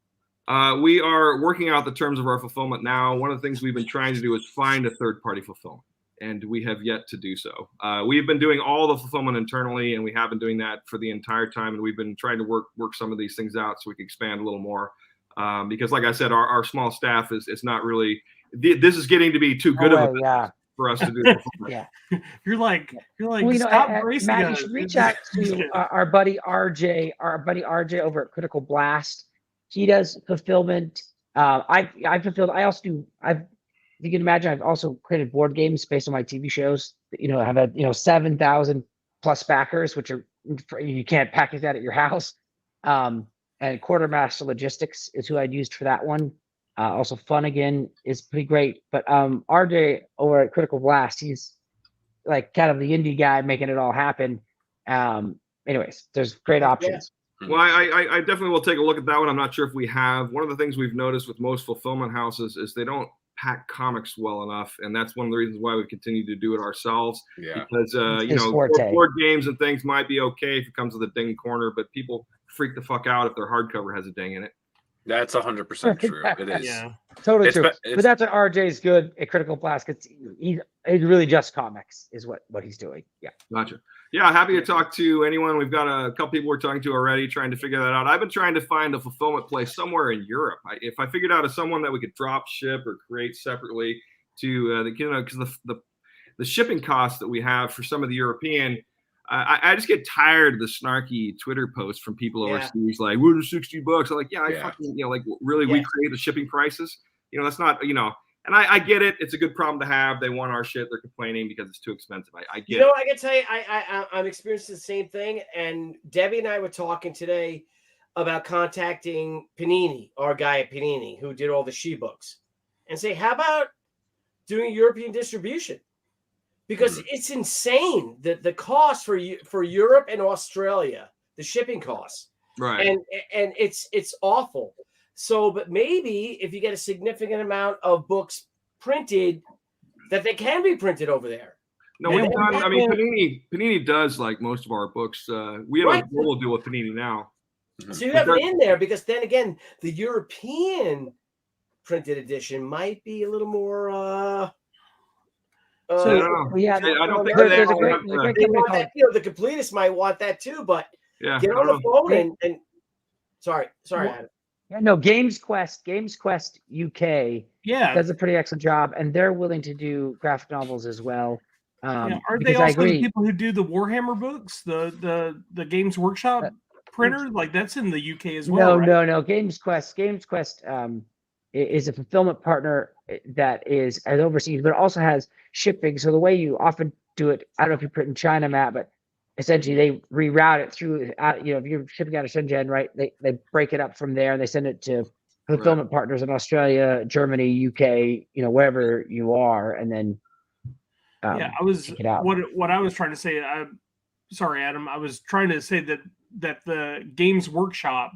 We are working out the terms of our fulfillment now. One of the things we've been trying to do is find a third-party fulfillment, and we have yet to do so. We've been doing all the fulfillment internally, and we have been doing that for the entire time, and we've been trying to work some of these things out so we can expand a little more. Because, like I said, our small staff is not really. This is getting to be too good of a business for us to do. You're like, well, stop Matt, you should reach out to our buddy RJ over at Critical Blast. He does fulfillment. I fulfilled. I also do. You can imagine, I've also created board games based on my TV shows. You know, I've had 7,000 plus backers, which are, you can't package that at your house. And Quartermaster Logistics is who I'd used for that one. Also, Fun Again is pretty great. But RJ over at Critical Blast, he's like kind of the indie guy making it all happen. Anyways, there's great options. Well, I definitely will take a look at that one. I'm not sure if we have. One of the things we've noticed with most fulfillment houses is they don't pack comics well enough, and that's one of the reasons why we continue to do it ourselves. Yeah. Because board games and things might be okay if it comes with a ding corner, but people freak the fuck out if their hardcover has a ding in it. That's 100% true. It is. Yeah. Totally true. But that's what RJ's good at Critical Blast. He's really just comics is what he's doing. Yeah. Gotcha. Yeah, happy to talk to anyone. We've got a couple people we're talking to already, trying to figure that out. I've been trying to find a fulfillment place somewhere in Europe. If I figured out someone that we could drop ship or create separately to because the shipping costs that we have for some of the European, I just get tired of the snarky Twitter posts from people overseas like, "We're $60." I'm like, fucking, really, we create the shipping prices. That's not, And I get it. It's a good problem to have. They want our shit. They're complaining because it's too expensive. I get it. I can tell you, I'm experiencing the same thing. And Debbie and I were talking today about contacting Panini, our guy at Panini, who did all the She books, and say, how about doing European distribution? Because it's insane the cost for Europe and Australia, the shipping costs, right? And it's awful. So, but maybe if you get a significant amount of books printed, that they can be printed over there. No, we've done. I mean, Panini does like most of our books. We have a global deal with Panini now. So you have it in there because then again, the European printed edition might be a little more. I don't think the completists might want that too, but get on the phone and sorry, Adam. Yeah, no, Games Quest UK does a pretty excellent job, and they're willing to do graphic novels as well. Are they also the people who do the Warhammer books, the Games Workshop printer? Like that's in the UK as well. No. Games Quest is a fulfillment partner that is as overseas, but it also has shipping. So the way you often do it, I don't know if you print in China, Matt, but essentially they reroute it through, if you're shipping out of Shenzhen, right, they break it up from there and they send it to fulfillment partners in Australia, Germany, UK, wherever you are, and then I was take it out. What I was trying to say. Sorry, Adam. I was trying to say that the Games Workshop,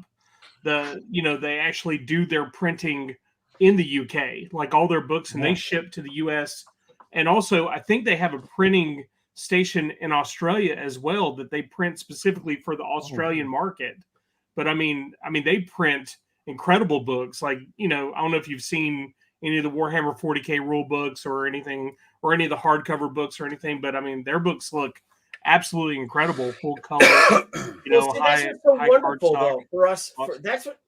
they actually do their printing in the UK, like all their books, and they ship to the US. And also, I think they have a printing station in Australia as well that they print specifically for the Australian market. But I mean, they print incredible books. Like, I don't know if you've seen any of the Warhammer 40K rule books or anything, or any of the hardcover books or anything. But I mean, their books look absolutely incredible, full color. That's what's so wonderful though for us. That's what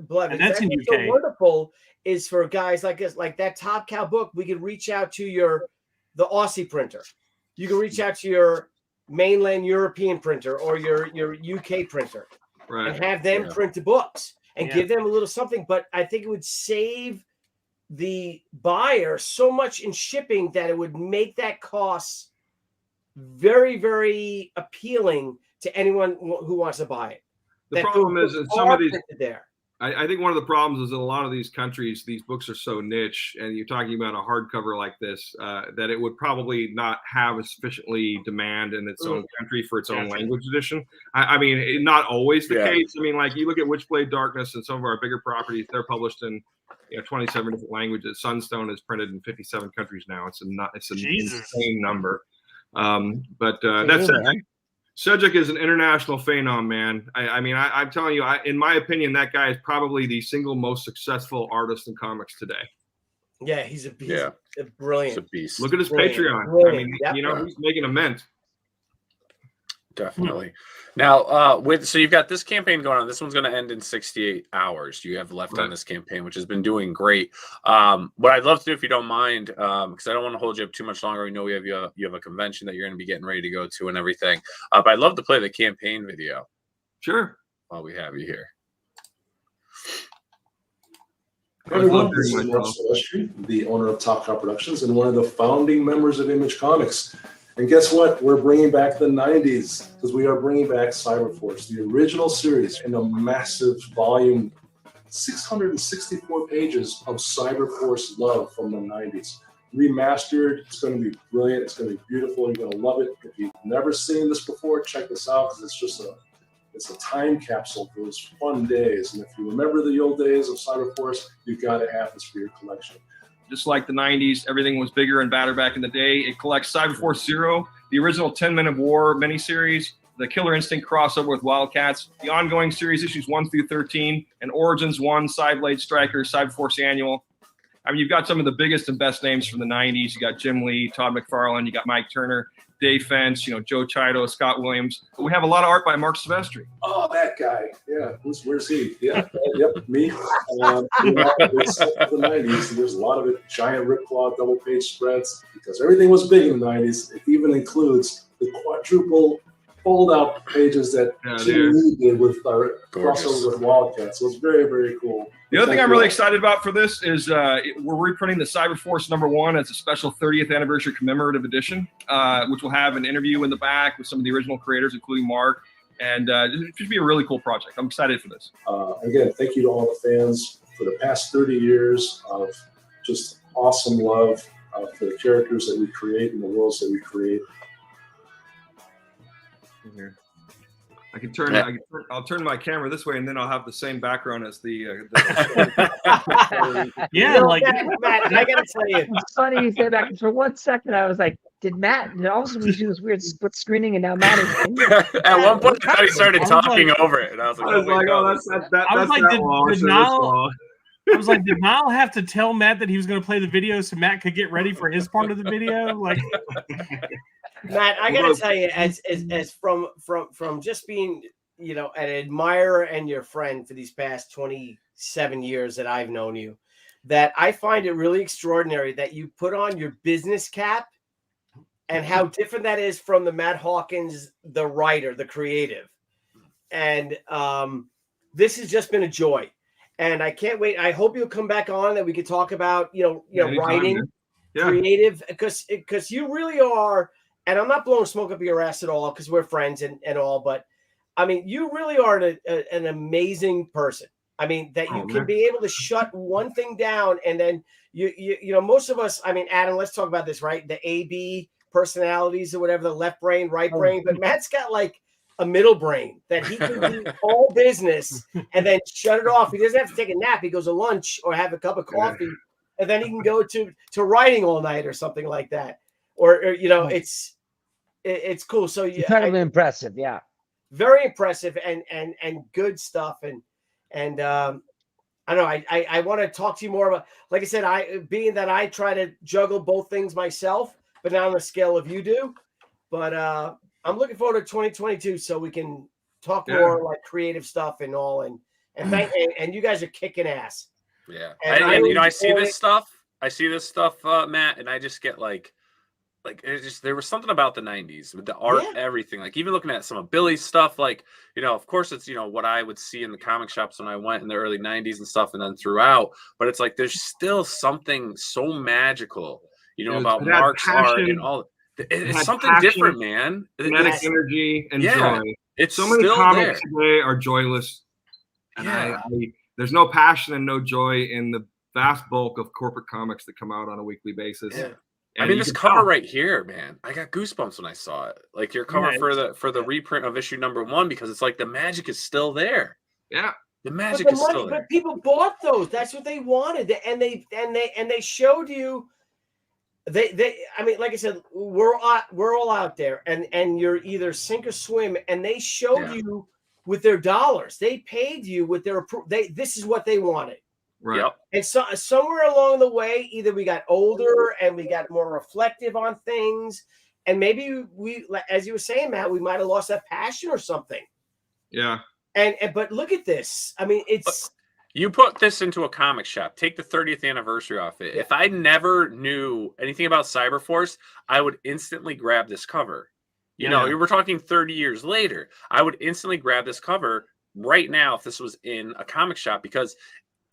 Blevins. And that's in what's UK. so wonderful is for guys like us, like that Top Cow book. We could reach out to the Aussie printer. You can reach out to your mainland European printer or your UK printer, and have them print the books and give them a little something. But I think it would save the buyer so much in shipping that it would make that cost very, very appealing to anyone who wants to buy it. The problem is in some of these, there. I think one of the problems is in a lot of these countries, these books are so niche, and you're talking about a hardcover like this, that it would probably not have a sufficiently demand in its own country for its own language edition. I mean, not always the case. I mean, like you look at Witchblade Darkness and some of our bigger properties, they're published in 27 different languages. Sunstone is printed in 57 countries now. It's an insane number. But that's it. Cedric is an international phenom, man. I'm telling you, in my opinion, that guy is probably the single most successful artist in comics today. Yeah, he's a beast. Yeah. Brilliant. He's a beast. Look at his Patreon. Brilliant. I mean, he's making a mint. Definitely. Now, so you've got this campaign going on. This one's going to end in 68 hours. You have left on this campaign, which has been doing great. What I'd love to do, if you don't mind, because I don't want to hold you up too much longer. We know you have a convention that you're going to be getting ready to go to and everything. But I'd love to play the campaign video. Sure. While we have you here. Hey everyone, this is Marc Silvestri, the owner of Top Cow Productions and one of the founding members of Image Comics. And guess what? We're bringing back the 90s because we are bringing back Cyberforce, the original series, in a massive volume, 664 pages of Cyberforce love from the 90s. Remastered, it's going to be brilliant. It's going to be beautiful. You're going to love it. If you've never seen this before, check this out because it's a time capsule for those fun days. And if you remember the old days of Cyberforce, you've got to have this for your collection. Just like the 90s, everything was bigger and badder back in the day. It collects Cyberforce Zero, the original 10-minute war miniseries, the Killer Instinct crossover with Wildcats, the ongoing series issues 1 through 13, and Origins 1, CYBLADE, STRYKER, Cyberforce Annual. I mean, you've got some of the biggest and best names from the 90s. You got Jim Lee, Todd McFarlane, you got Mike Turner, Dave Fence, Joe Chito, Scott Williams. But we have a lot of art by Marc Silvestri. Oh, that guy. Yeah. Where's he? Yeah. Yep. Me. It's the 90s. There's a lot of it. Giant RIPCLAW double-page spreads because everything was big in the 90s. It even includes the quadruple fold-out pages that Jim Lee did with our crossover with Wildcats. So it's very, very cool. The other thing I'm really excited about for this is we're reprinting the Cyberforce #1 as a special 30th anniversary commemorative edition, which will have an interview in the back with some of the original creators, including Mark. And it should be a really cool project. I'm excited for this. Again, thank you to all the fans for the past 30 years of just awesome love for the characters that we create and the worlds that we create. Here. I'll turn my camera this way, and then I'll have the same background as the Matt, I gotta tell you, it's funny you say that because for 1 second I was like, did all of a sudden we do this weird split screening, and now Matt is in there? At one point, I thought he started talking over it, and I was like, did Nile have to tell Matt that he was going to play the video so Matt could get ready for his part of the video? Like, Matt, I gotta tell you, as from just being, an admirer and your friend for these past 27 years that I've known you, that I find it really extraordinary that you put on your business cap and how different that is from the Matt Hawkins, the writer, the creative. And this has just been a joy. and I can't wait. I hope you'll come back on that we could talk about Anytime, writing, man. Yeah. creative, because you really are. And I'm not blowing smoke up your ass at all because we're friends and all, but I mean, you really are an amazing person. I mean, that you can be able to shut one thing down, and then you know, most of us. I mean, Adam, let's talk about this, right? The AB personalities or whatever, the left brain, right brain, but Matt's got like a middle brain that he can do all business and then shut it off. He doesn't have to take a nap. He goes to lunch or have a cup of coffee, and then he can go to writing all night or something like that. Or you know, it's cool. So yeah, incredibly impressive. Yeah, very impressive and good stuff. And I don't know. I want to talk to you more about, like I said, being that I try to juggle both things myself, but not on the scale of you do. But I'm looking forward to 2022 so we can talk more like creative stuff and all. And you guys are kicking ass. Yeah, and you know, I see this stuff, Matt, and I just get like it's just, there was something about the 90s with the art, everything, like even looking at some of Billy's stuff, like, you know, of course it's, you know, what I would see in the comic shops when I went in the early 90s and stuff, and then throughout, but it's like there's still something so magical, you know, about Marc's art and all. It's something different, man. Kinetic energy and joy. It's so many still comics there. today are joyless, and there's no passion and no joy in the vast bulk of corporate comics that come out on a weekly basis. Yeah. I mean, this cover right here, man, I got goosebumps when I saw it. Like your cover for the reprint of issue #1, because it's like the magic is still there. Yeah, the magic is still there. But people bought those. That's what they wanted, and they showed you. I mean, like I said, we're all out there, and you're either sink or swim. And they showed you with their dollars. They paid you with their this is what they wanted. Right. Yep. And so somewhere along the way, either we got older and we got more reflective on things, and maybe we, as you were saying, Matt, we might have lost that passion or something. Yeah. But look at this. I mean, it's. You put this into a comic shop, take the 30th anniversary off it. Yeah. If I never knew anything about Cyberforce, I would instantly grab this cover. You know, we're talking 30 years later. I would instantly grab this cover right now if this was in a comic shop, because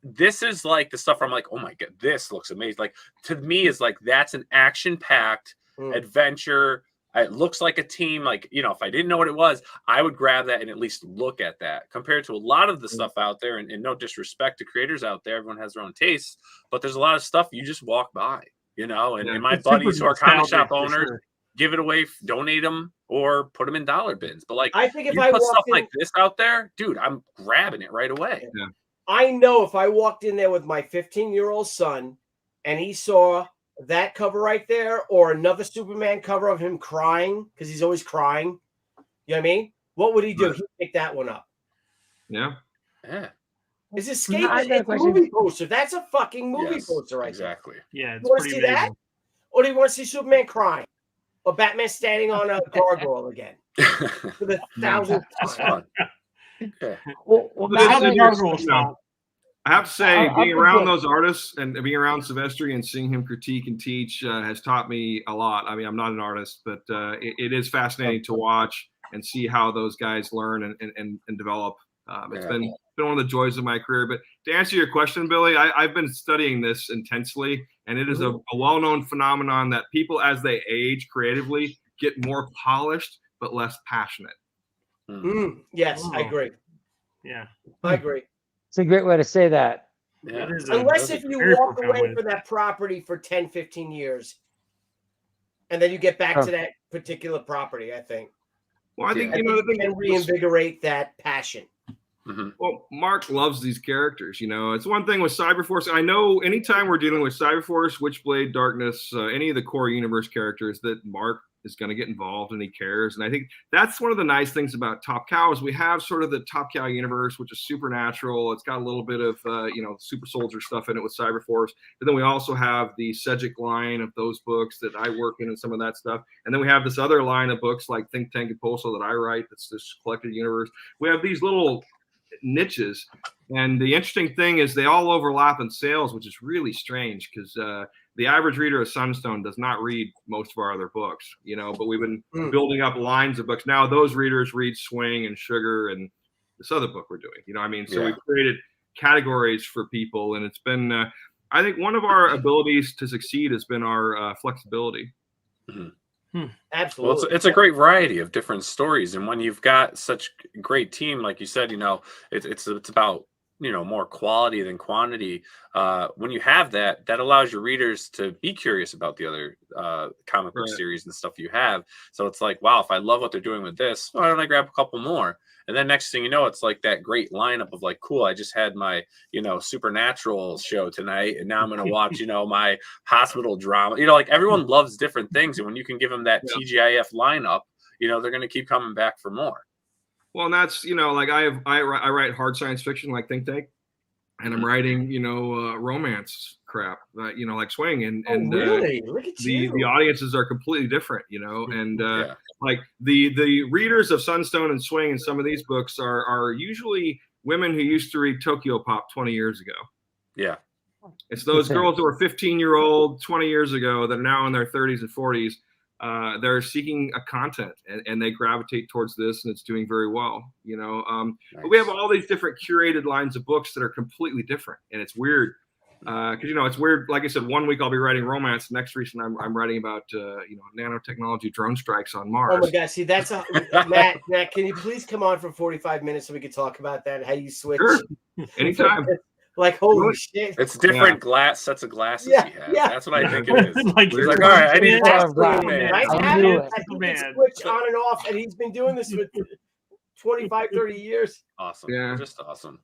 this is like the stuff where I'm like, oh my God, this looks amazing. Like, to me, is like, that's an action-packed adventure. It looks like a team. Like, you know, if I didn't know what it was, I would grab that and at least look at that, compared to a lot of the stuff out there. And no disrespect to creators out there, everyone has their own tastes, but there's a lot of stuff you just walk by, you know, and my buddies who are comic shop owners give it away, donate them, or put them in dollar bins. But like, I think if you I put stuff in, like this out there, dude, I'm grabbing it right away. Yeah. I know if I walked in there with my 15-year-old son and he saw that cover right there, or another Superman cover of him crying, because he's always crying, you know what I mean? What would he do? He'd pick that one up. Yeah. Yeah. It's a movie poster. That's a fucking movie poster right there. Exactly. Yeah. You want to see that? Or do you want to see Superman crying? Or Batman standing on a gargoyle again? For the 1,000th time. I have to say, being around those artists and being around Silvestri and seeing him critique and teach has taught me a lot. I mean, I'm not an artist, but it is fascinating to watch and see how those guys learn and develop. It's been one of the joys of my career. But to answer your question, Billy, I've been studying this intensely, and it is a well-known phenomenon that people, as they age creatively, get more polished but less passionate. Yes, I agree. Yeah, I agree. It's a great way to say that. Yeah. Unless if you walk away from that property for 10, 15 years, and then you get back to that particular property, I think. Well, I think, you know, the thing can reinvigorate that passion. Well, Marc loves these characters. You know, it's one thing with Cyberforce. I know anytime we're dealing with Cyberforce, Witchblade, Darkness, any of the core universe characters, that Marc is going to get involved and he cares. And I think that's one of the nice things about Top Cow is we have sort of the Top Cow universe, which is supernatural. It's got a little bit of, you know, super soldier stuff in it with Cyberforce. But then we also have the Cedric line of those books that I work in and some of that stuff. And then we have this other line of books like Think Tank and Pulsar that I write. That's this collected universe. We have these little niches, and the interesting thing is they all overlap in sales, which is really strange because the average reader of Sunstone does not read most of our other books, you know, but we've been building up lines of books. Now those readers read Swing and Sugar and this other book we're doing, you know what I mean? So we've created categories for people, and it's been I think one of our abilities to succeed has been our flexibility. Absolutely. Well, it's a great variety of different stories, and when you've got such a great team, like you said, it's about more quality than quantity. When you have that allows your readers to be curious about the other comic book series and stuff you have. So it's like, wow, if I love what they're doing with this, why don't I grab a couple more? And then next thing you know, it's like that great lineup of like, cool, I just had my supernatural show tonight, and now I'm going to watch my hospital drama. Like everyone loves different things, and when you can give them that TGIF lineup, they're going to keep coming back for more. Well, and that's like I write hard science fiction like Think Tank, and I'm writing romance crap, like Swing, and really? Look at you. The audiences are completely different, and like the readers of Sunstone and Swing and some of these books are usually women who used to read Tokyo Pop 20 years ago. Yeah, it's those girls who are 15-year-old 20 years ago that are now in their 30s and 40s. They're seeking a content, and they gravitate towards this, and it's doing very well. Nice. But we have all these different curated lines of books that are completely different, and it's weird because it's weird. Like I said, one week I'll be writing romance, next week I'm writing about nanotechnology drone strikes on Mars. Oh my God! See, that's Matt. Matt, can you please come on for 45 minutes so we can talk about that? How you switch? Sure, anytime. Like, holy shit. It's different sets of glasses he has. That's what I think it is. Like, he's like, all right, I need to talk to man. I can switch on and off, and he's been doing this for 25, 30 years. Awesome. Yeah. Just awesome.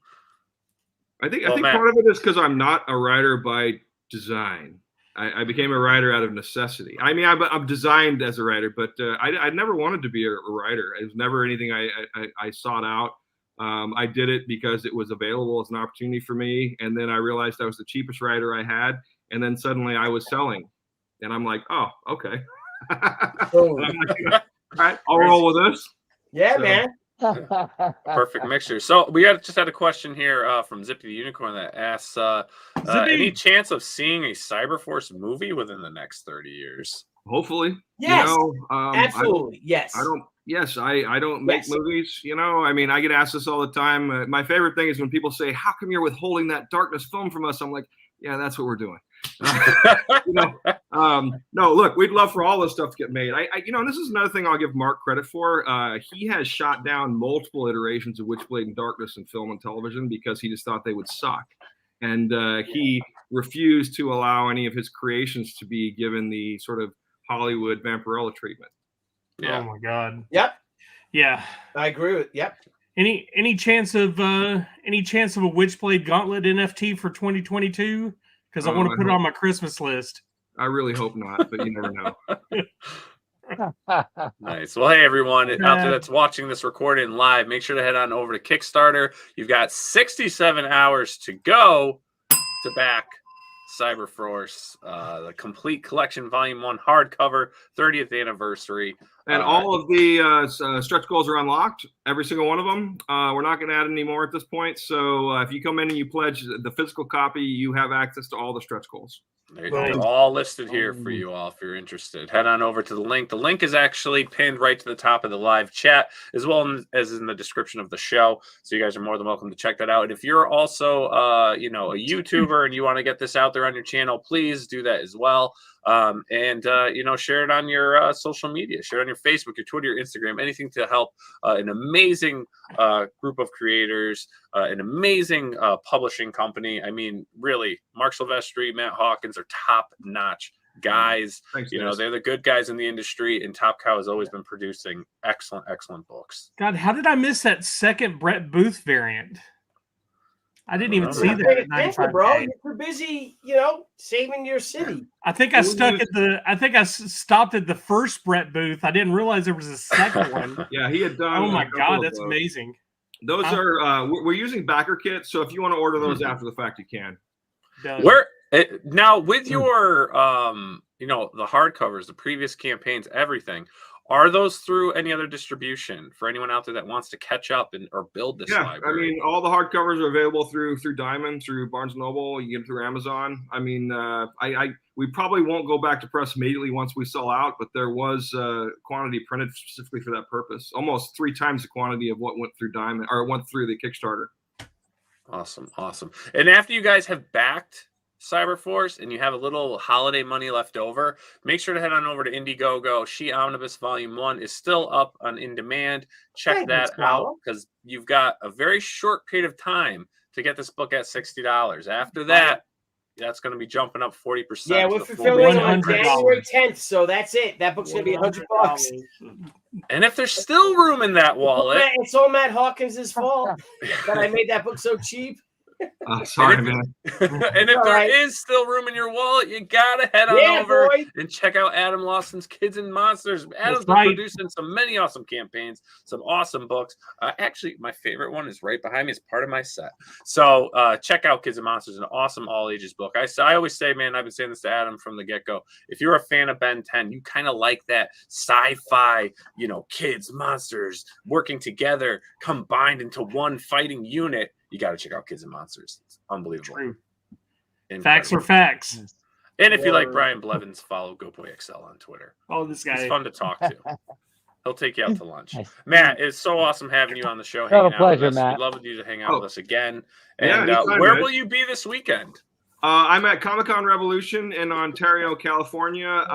I think part of it is because I'm not a writer by design. I became a writer out of necessity. I mean, I'm designed as a writer, but I never wanted to be a writer. It was never anything I sought out. I did it because it was available as an opportunity for me. And then I realized I was the cheapest writer I had. And then suddenly I was selling. And I'm like, oh, okay. All right, I'll roll with this. Yeah, man. Perfect mixture. So we just had a question here from Zippy the Unicorn that asks, any chance of seeing a Cyberforce movie within the next 30 years? Hopefully. Yes. Absolutely. Yes. I don't make movies. I mean, I get asked this all the time. My favorite thing is when people say, how come you're withholding that Darkness film from us? I'm like, yeah, that's what we're doing. No, look, we'd love for all this stuff to get made. And this is another thing I'll give Marc credit for. He has shot down multiple iterations of Witchblade and Darkness in film and television because he just thought they would suck. And he refused to allow any of his creations to be given the sort of Hollywood Vampirella treatment. Yeah. Oh my God. Yep. Yeah. I agree with. Yep. Any chance of a Witchblade Gauntlet NFT for 2022? Because I want to put it on my Christmas list. I really hope not, but you never know. Nice. Well, hey, everyone out there that's watching this recorded live, make sure to head on over to Kickstarter. You've got 67 hours to go to back Cyberforce, the Complete Collection Volume 1 hardcover, 30th anniversary. And all of the stretch goals are unlocked, every single one of them. We're not going to add any more at this point. So if you come in and you pledge the physical copy, you have access to all the stretch goals. They're all listed here for you all if you're interested. Head on over to the link. The link is actually pinned right to the top of the live chat, as well as in the description of the show. So you guys are more than welcome to check that out. And if you're also, a YouTuber and you want to get this out there on your channel, please do that as well. Share it on your social media, share it on your Facebook, your Twitter, your Instagram, anything to help an amazing group of creators, an amazing publishing company. I mean, really, Marc Silvestri, Matt Hawkins are top-notch guys. Thanks, they're the good guys in the industry, and Top Cow has always been producing excellent books. God, how did I miss that second Brett Booth variant? I didn't even see that. Attention, bro, you're too busy, saving your city. I think I stopped at the first Brett Booth. I didn't realize there was a second one. Yeah, he had done. Oh my God, that's amazing. Those are we're using backer kits, so if you want to order those after the fact, you can. Where now with your the hardcovers, the previous campaigns, everything. Are those through any other distribution for anyone out there that wants to catch up or build this library? I mean, all the hardcovers are available through Diamond, through Barnes & Noble. You get them through Amazon. I mean, we probably won't go back to press immediately once we sell out, but there was quantity printed specifically for that purpose. Almost 3 times the quantity of what went through Diamond or went through the Kickstarter. Awesome. Awesome. And after you guys have backed Cyberforce and you have a little holiday money left over, make sure to head on over to Indiegogo. She Omnibus Volume 1 is still up on In Demand. Check that out because you've got a very short period of time to get this book at $60. After that, that's going to be jumping up 40%. Yeah, we're fulfilling on January 10th, so that's it. That book's going to be $100. And if there's still room in that wallet, it's all Matt Hawkins' fault that I made that book so cheap. Sorry, man. And if there is still room in your wallet, you gotta head on over and check out Adam Lawson's Kids and Monsters. Adam's been producing many awesome campaigns, some awesome books. Actually, my favorite one is right behind me. It's part of my set. So check out Kids and Monsters, an awesome all ages book. I always say, man, I've been saying this to Adam from the get go. If you're a fan of Ben 10, you kind of like that sci-fi, kids, monsters working together, combined into one fighting unit. You got to check out Kids and Monsters. It's unbelievable. True. Facts are facts. And if you like Brian Blevins, follow GoBoyXL on Twitter. Oh, this guy. He's fun to talk to. He'll take you out to lunch. Nice. Matt, it's so awesome having you on the show. A pleasure, Matt. We'd love you to hang out with us again. And where will you be this weekend? I'm at Comic-Con Revolution in Ontario, California.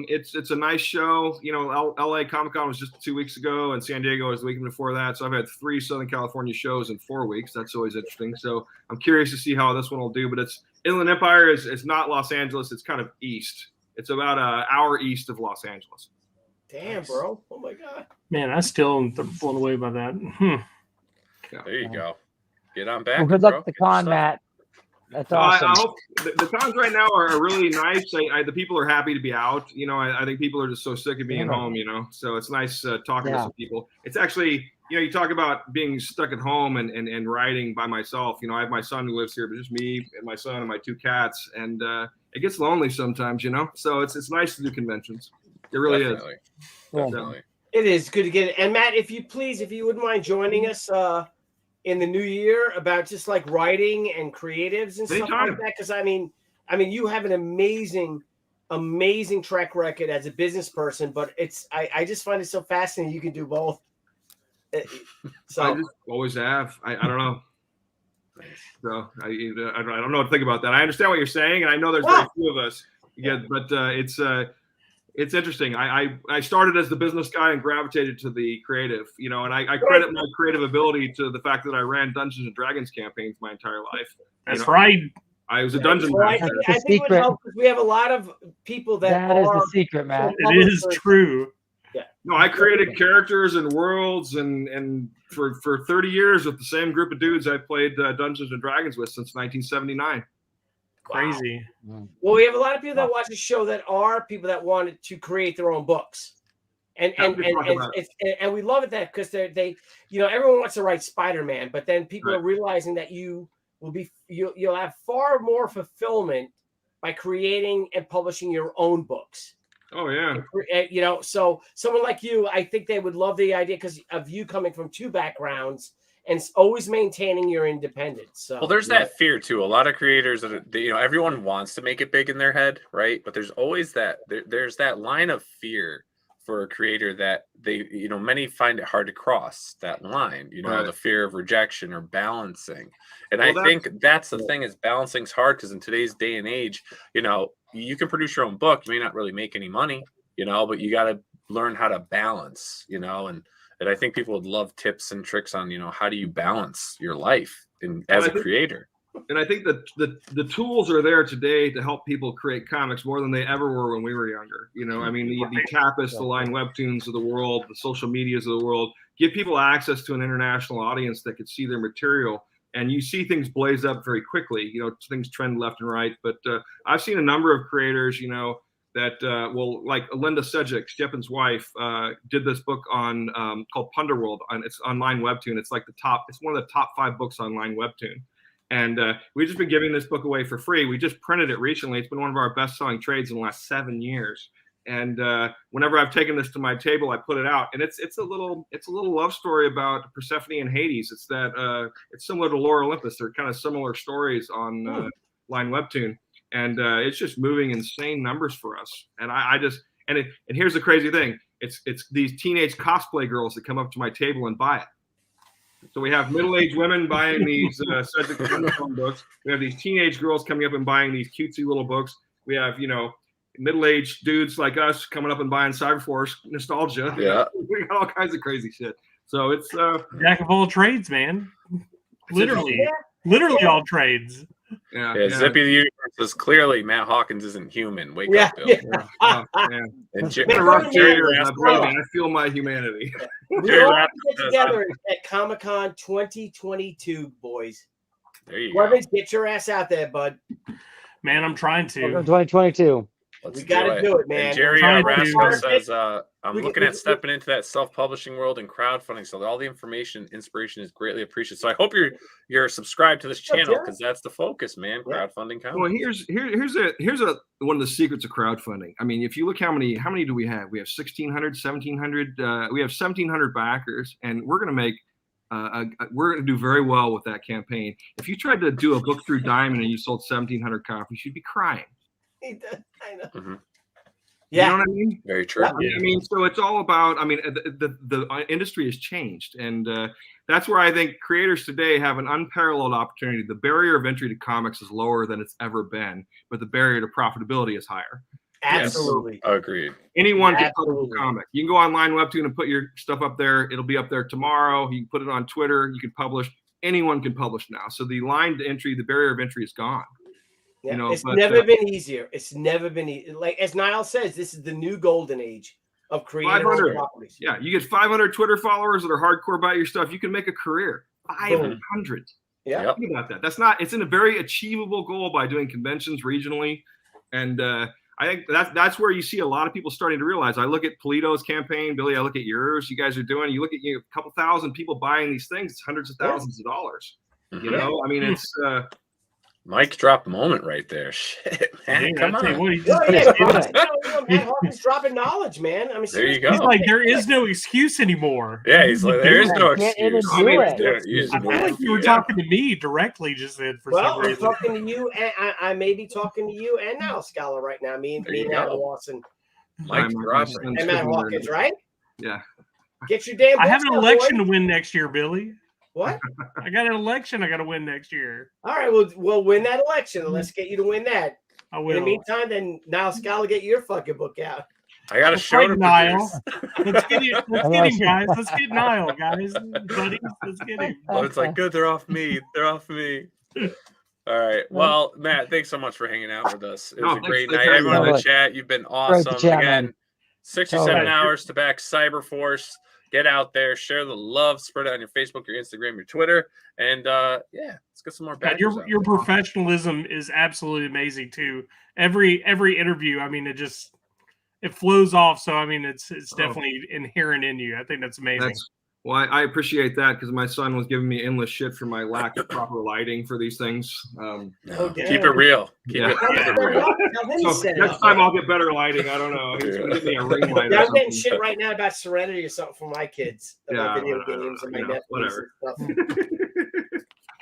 It's a nice show. LA Comic-Con was just 2 weeks ago, and San Diego was the weekend before that. So I've had 3 Southern California shows in 4 weeks. That's always interesting. So I'm curious to see how this one will do. But Inland Empire is not Los Angeles. It's kind of east. It's about an hour east of Los Angeles. Damn, bro. Oh, my God. Man, I still am blown away by that. Yeah. There you go. Get on back. Well, good luck at the con, Matt. That's awesome. I hope the cons right now are really nice. The people are happy to be out. I think people are just so sick of being home, so it's nice talking to some people. It's actually, you talk about being stuck at home and writing by myself. I have my son who lives here, but just me and my son and my 2 cats. And it gets lonely sometimes, so it's nice to do conventions. It really is. Definitely. It is good to get it. And Matt, if you wouldn't mind joining us in the new year about just like writing and creatives and stuff like that, because I mean you have an amazing track record as a business person, but I just find it so fascinating you can do both. So I just always have. I don't know. So I don't know what to think about that. I understand what you're saying, and I know there's very few of us. Yeah, but it's interesting. I started as the business guy and gravitated to the creative, and I credit my creative ability to the fact that I ran Dungeons and Dragons campaigns my entire life. That's right. I was a dungeon master. I think it would help because we have a lot of people that is the secret, Matt. It is true. Yeah. No, I created characters and worlds and for 30 years with the same group of dudes I played Dungeons and Dragons with since 1979. Crazy. Wow. Well, we have a lot of people that watch the show that are people that wanted to create their own books, and we love it that because they everyone wants to write Spider-Man, but then people are realizing that you'll have far more fulfillment by creating and publishing your own books. Oh yeah. So someone like you, I think they would love the idea because of you coming from 2 backgrounds. And always maintaining your independence. So, well, there's that fear too. A lot of creators that everyone wants to make it big in their head, right? But there's always there's that line of fear for a creator that many find it hard to cross that line. The fear of rejection or balancing. And I think that's the thing is balancing's hard because in today's day and age, you can produce your own book. You may not really make any money, but you got to learn how to balance, and I think people would love tips and tricks on, how do you balance your life as a creator? And I think that the tools are there today to help people create comics more than they ever were when we were younger. The Tapas, the Line Webtoons of the world, the social medias of the world, give people access to an international audience that could see their material. And you see things blaze up very quickly, things trend left and right. But I've seen a number of creators, that like Linda Sedgwick, Stepan's wife, did this book on called Punderworld. It's online webtoon. It's like it's one of the top 5 books online webtoon. And we've just been giving this book away for free. We just printed it recently. It's been one of our best-selling trades in the last 7 years. And whenever I've taken this to my table, I put it out. And it's a little love story about Persephone and Hades. It's similar to Lore Olympus. They're kind of similar stories on line webtoon. And it's just moving insane numbers for us. And and here's the crazy thing. It's these teenage cosplay girls that come up to my table and buy it. So we have middle-aged women buying these Cedric Thorne books. We have these teenage girls coming up and buying these cutesy little books. We have, middle-aged dudes like us coming up and buying Cyberforce nostalgia. Yeah. We got all kinds of crazy shit. So it's jack of all trades, man. Literally all trades. Yeah, Zippy the Universe says clearly Matt Hawkins isn't human. Wake up, Bill. And I feel my humanity. We all get together at Comic-Con 2022, boys. There you Blevins, get your ass out there, bud. Man, I'm trying to. 2022. We got to do it, man. And Jerry Rasco says, I'm looking at stepping into that self-publishing world and crowdfunding. So all the information, inspiration is greatly appreciated. So I hope you're subscribed to this channel because that's the focus, man. Crowdfunding comics. Well, here's one of the secrets of crowdfunding. I mean, if you look how many do we have? We have 1,600, 1,700. We have 1,700 backers, and we're going to make. We're going to do very well with that campaign. If you tried to do a book through Diamond and you sold 1,700 copies, you'd be crying. I know. Mm-hmm. Yeah. You know what I mean? Very true. I mean, so it's all about, the industry has changed. And that's where I think creators today have an unparalleled opportunity. The barrier of entry to comics is lower than it's ever been, but the barrier to profitability is higher. Absolutely. Yes. Agreed. Anyone can publish a comic. You can go online Webtoon and put your stuff up there. It'll be up there tomorrow. You can put it on Twitter. You can publish. Anyone can publish now. So the line to entry, the barrier of entry is gone. Yeah, it's never been easier. It's never been like as Nile says, this is the new golden age of creating properties. Yeah, you get 500 Twitter followers that are hardcore about your stuff. You can make a career. 500. Yeah, think about that. That's not. It's in a very achievable goal by doing conventions regionally, and I think that's where you see a lot of people starting to realize. I look at Polito's campaign, Billy. I look at yours. You guys are doing. You look at a couple thousand people buying these things. It's hundreds of thousands of dollars. Mm-hmm. You know, I mean, it's. Mic drop moment right there. Shit, man. Come on. Matt Hawkins dropping knowledge, man. I mean, there you go. He's like, there is no excuse anymore. Yeah, he's like, there is no excuse. I feel like you were talking to me directly just then for some reason. I'm talking to you, and I may be talking to you and now Scala right now. Me and Matt Lawson. Mike and Matt Hawkins, right? Yeah. Get your damn. I have an election to win next year, Billy. What? I got an election I got to win next year. All right, we'll win that election. Let's get you to win that. I will. In the meantime, then Nile Scala, get your fucking book out. I got a show to Nile. Let's get him, guys. Let's get Nile, guys. Buddies, let's get him. Oh, it's like, good, they're off me. They're off me. All right. Well, Matt, thanks so much for hanging out with us. It was a great night. Everyone in the chat, you've been awesome. Again, 67 hours to back Cyberforce. Get out there, share the love, spread it on your Facebook, your Instagram, your Twitter, and let's get some more. Your professionalism is absolutely amazing too. Every interview, I mean, it flows off. So I mean, it's definitely inherent in you. I think that's amazing. Well, I appreciate that because my son was giving me endless shit for my lack of proper lighting for these things. Keep it real. Keep it real. So next time I'll get better lighting. I don't know. He's gonna give me a ring light. Yeah, I'm getting shit right now about Serenity or something for my kids. About video games and my Netflix whatever. and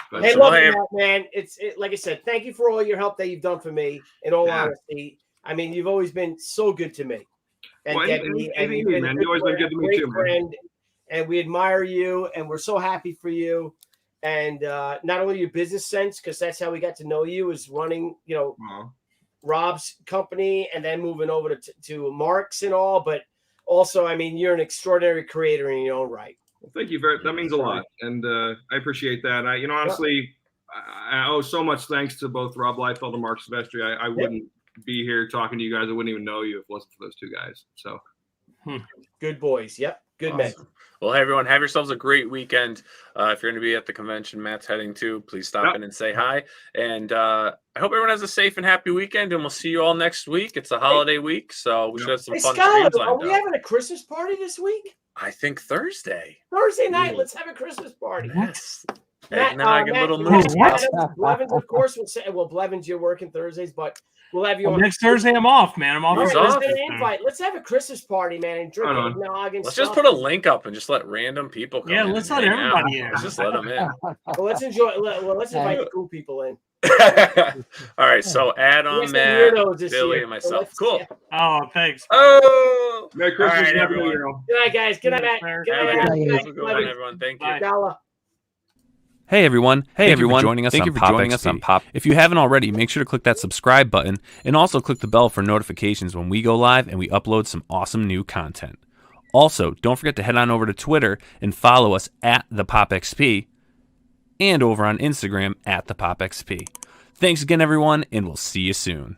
stuff. Hey, look, man. It's like I said. Thank you for all your help that you've done for me. In all honesty, I mean, you've always been so good to me. And you've been always been good to me too, friend. And we admire you, and we're so happy for you. And not only your business sense, because that's how we got to know you, is running, Rob's company and then moving over to Marc's and all. But also, I mean, you're an extraordinary creator in your own right. Well, thank you that means a lot, and I appreciate that. Honestly, I owe so much thanks to both Rob Liefeld and Marc Silvestri. I wouldn't be here talking to you guys. I wouldn't even know you if it wasn't for those two guys. So, good boys. Yep, good men. Well, hey, everyone, have yourselves a great weekend. If you're going to be at the convention Matt's heading to, please stop in and say hi. And I hope everyone has a safe and happy weekend, and we'll see you all next week. It's a holiday week, so we should have some fun streams lined up. Are we having a Christmas party this week? I think Thursday. Thursday night, let's have a Christmas party. Yes. Matt, and then I get Matt, little moves. Blevins, of course, will say, well, Blevins, you're working Thursdays, but we'll have you on. Next Thursday, I'm off, man. I'm off. Let's have a Christmas party, man, and drink eggnog and Let's just put a link up and just let random people come in. Yeah, let's let everybody in. Let's just let them in. Well, let's enjoy. Let's invite the cool people in. All right, so add on Matt, Billy, and myself. Cool. Oh, thanks. Oh, Merry Christmas, everyone. Good night, guys. Good night, Matt. Good night, everyone. Thank you. Hey everyone, thank you for joining us on Pop. If you haven't already, make sure to click that subscribe button and also click the bell for notifications when we go live and we upload some awesome new content. Also, don't forget to head on over to Twitter and follow us at ThePopXP and over on Instagram at ThePopXP. Thanks again everyone, and we'll see you soon.